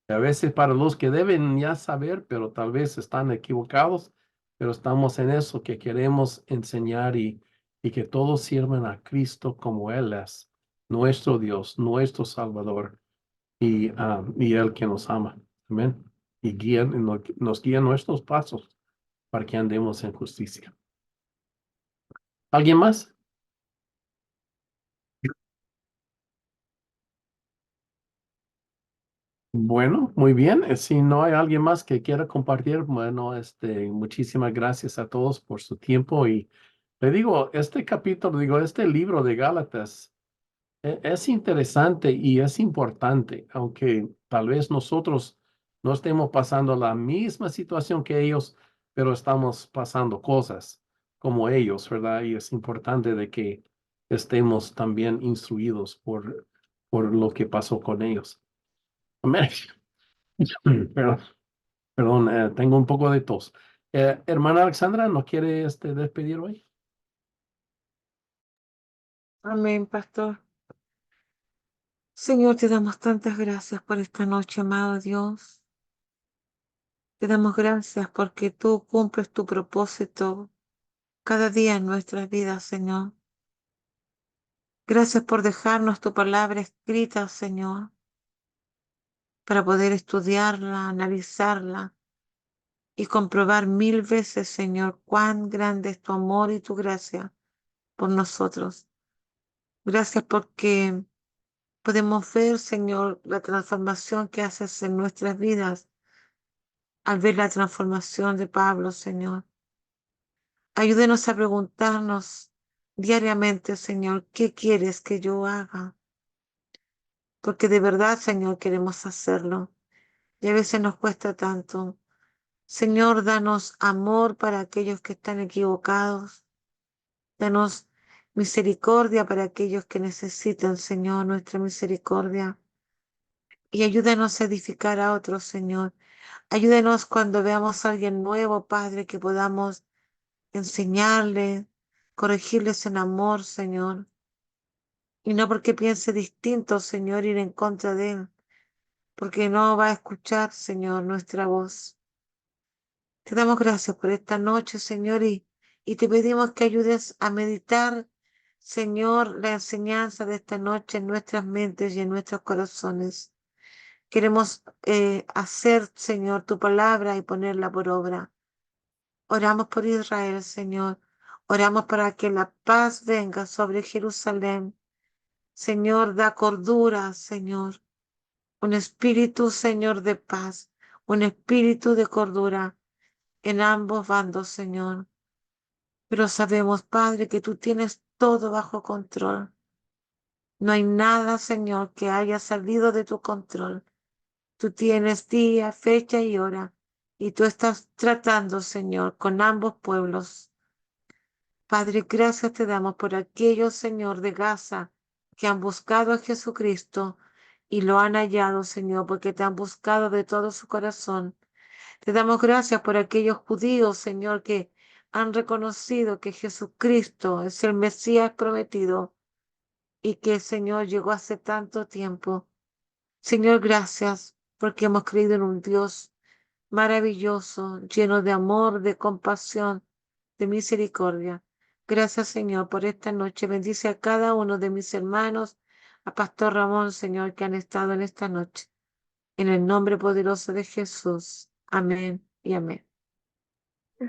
a veces para los que deben ya saber, pero tal vez están equivocados, pero estamos en eso que queremos enseñar y que todos sirvan a Cristo como Él es, nuestro Dios, nuestro Salvador y Él que nos ama. Amén. Y nos guía nuestros pasos para que andemos en justicia. ¿Alguien más? Bueno, muy bien. Si no hay alguien más que quiera compartir, bueno, muchísimas gracias a todos por su tiempo y le digo, este capítulo, digo, este libro de Gálatas es interesante y es importante, aunque tal vez nosotros no estemos pasando la misma situación que ellos, pero estamos pasando cosas como ellos, ¿verdad? Y es importante de que estemos también instruidos por lo que pasó con ellos. Amén. Perdón, perdón, tengo un poco de tos. Hermana Alexandra, ¿no quiere despedir hoy? Amén, pastor. Señor, te damos tantas gracias por esta noche, amado Dios. Te damos gracias porque tú cumples tu propósito cada día en nuestras vidas, Señor. Gracias por dejarnos tu palabra escrita, Señor, para poder estudiarla, analizarla y comprobar 1000 veces, Señor, cuán grande es tu amor y tu gracia por nosotros. Gracias porque podemos ver, Señor, la transformación que haces en nuestras vidas al ver la transformación de Pablo, Señor. Ayúdenos a preguntarnos diariamente, Señor, ¿qué quieres que yo haga? Porque de verdad, Señor, queremos hacerlo. Y a veces nos cuesta tanto. Señor, danos amor para aquellos que están equivocados. Danos misericordia para aquellos que necesitan, Señor, nuestra misericordia. Y ayúdanos a edificar a otros, Señor. Ayúdenos cuando veamos a alguien nuevo, Padre, que podamos enseñarle, corregirles en amor, Señor. Y no porque piense distinto, Señor, ir en contra de él, porque no va a escuchar, Señor, nuestra voz. Te damos gracias por esta noche, Señor, y te pedimos que ayudes a meditar, Señor, la enseñanza de esta noche en nuestras mentes y en nuestros corazones. Queremos hacer, Señor, tu palabra y ponerla por obra. Oramos por Israel, Señor. Oramos para que la paz venga sobre Jerusalén. Señor, da cordura, Señor. Un espíritu, Señor, de paz. Un espíritu de cordura en ambos bandos, Señor. Pero sabemos, Padre, que tú tienes todo bajo control. No hay nada, Señor, que haya salido de tu control. Tú tienes día, fecha y hora. Y tú estás tratando, Señor, con ambos pueblos. Padre, gracias te damos por aquellos, Señor, de Gaza que han buscado a Jesucristo y lo han hallado, Señor, porque te han buscado de todo su corazón. Te damos gracias por aquellos judíos, Señor, que han reconocido que Jesucristo es el Mesías prometido y que, Señor, llegó hace tanto tiempo. Señor, gracias porque hemos creído en un Dios maravilloso, lleno de amor, de compasión, de misericordia. Gracias, Señor, por esta noche. Bendice a cada uno de mis hermanos, a Pastor Ramón, Señor, que han estado en esta noche. En el nombre poderoso de Jesús. Amén y amén.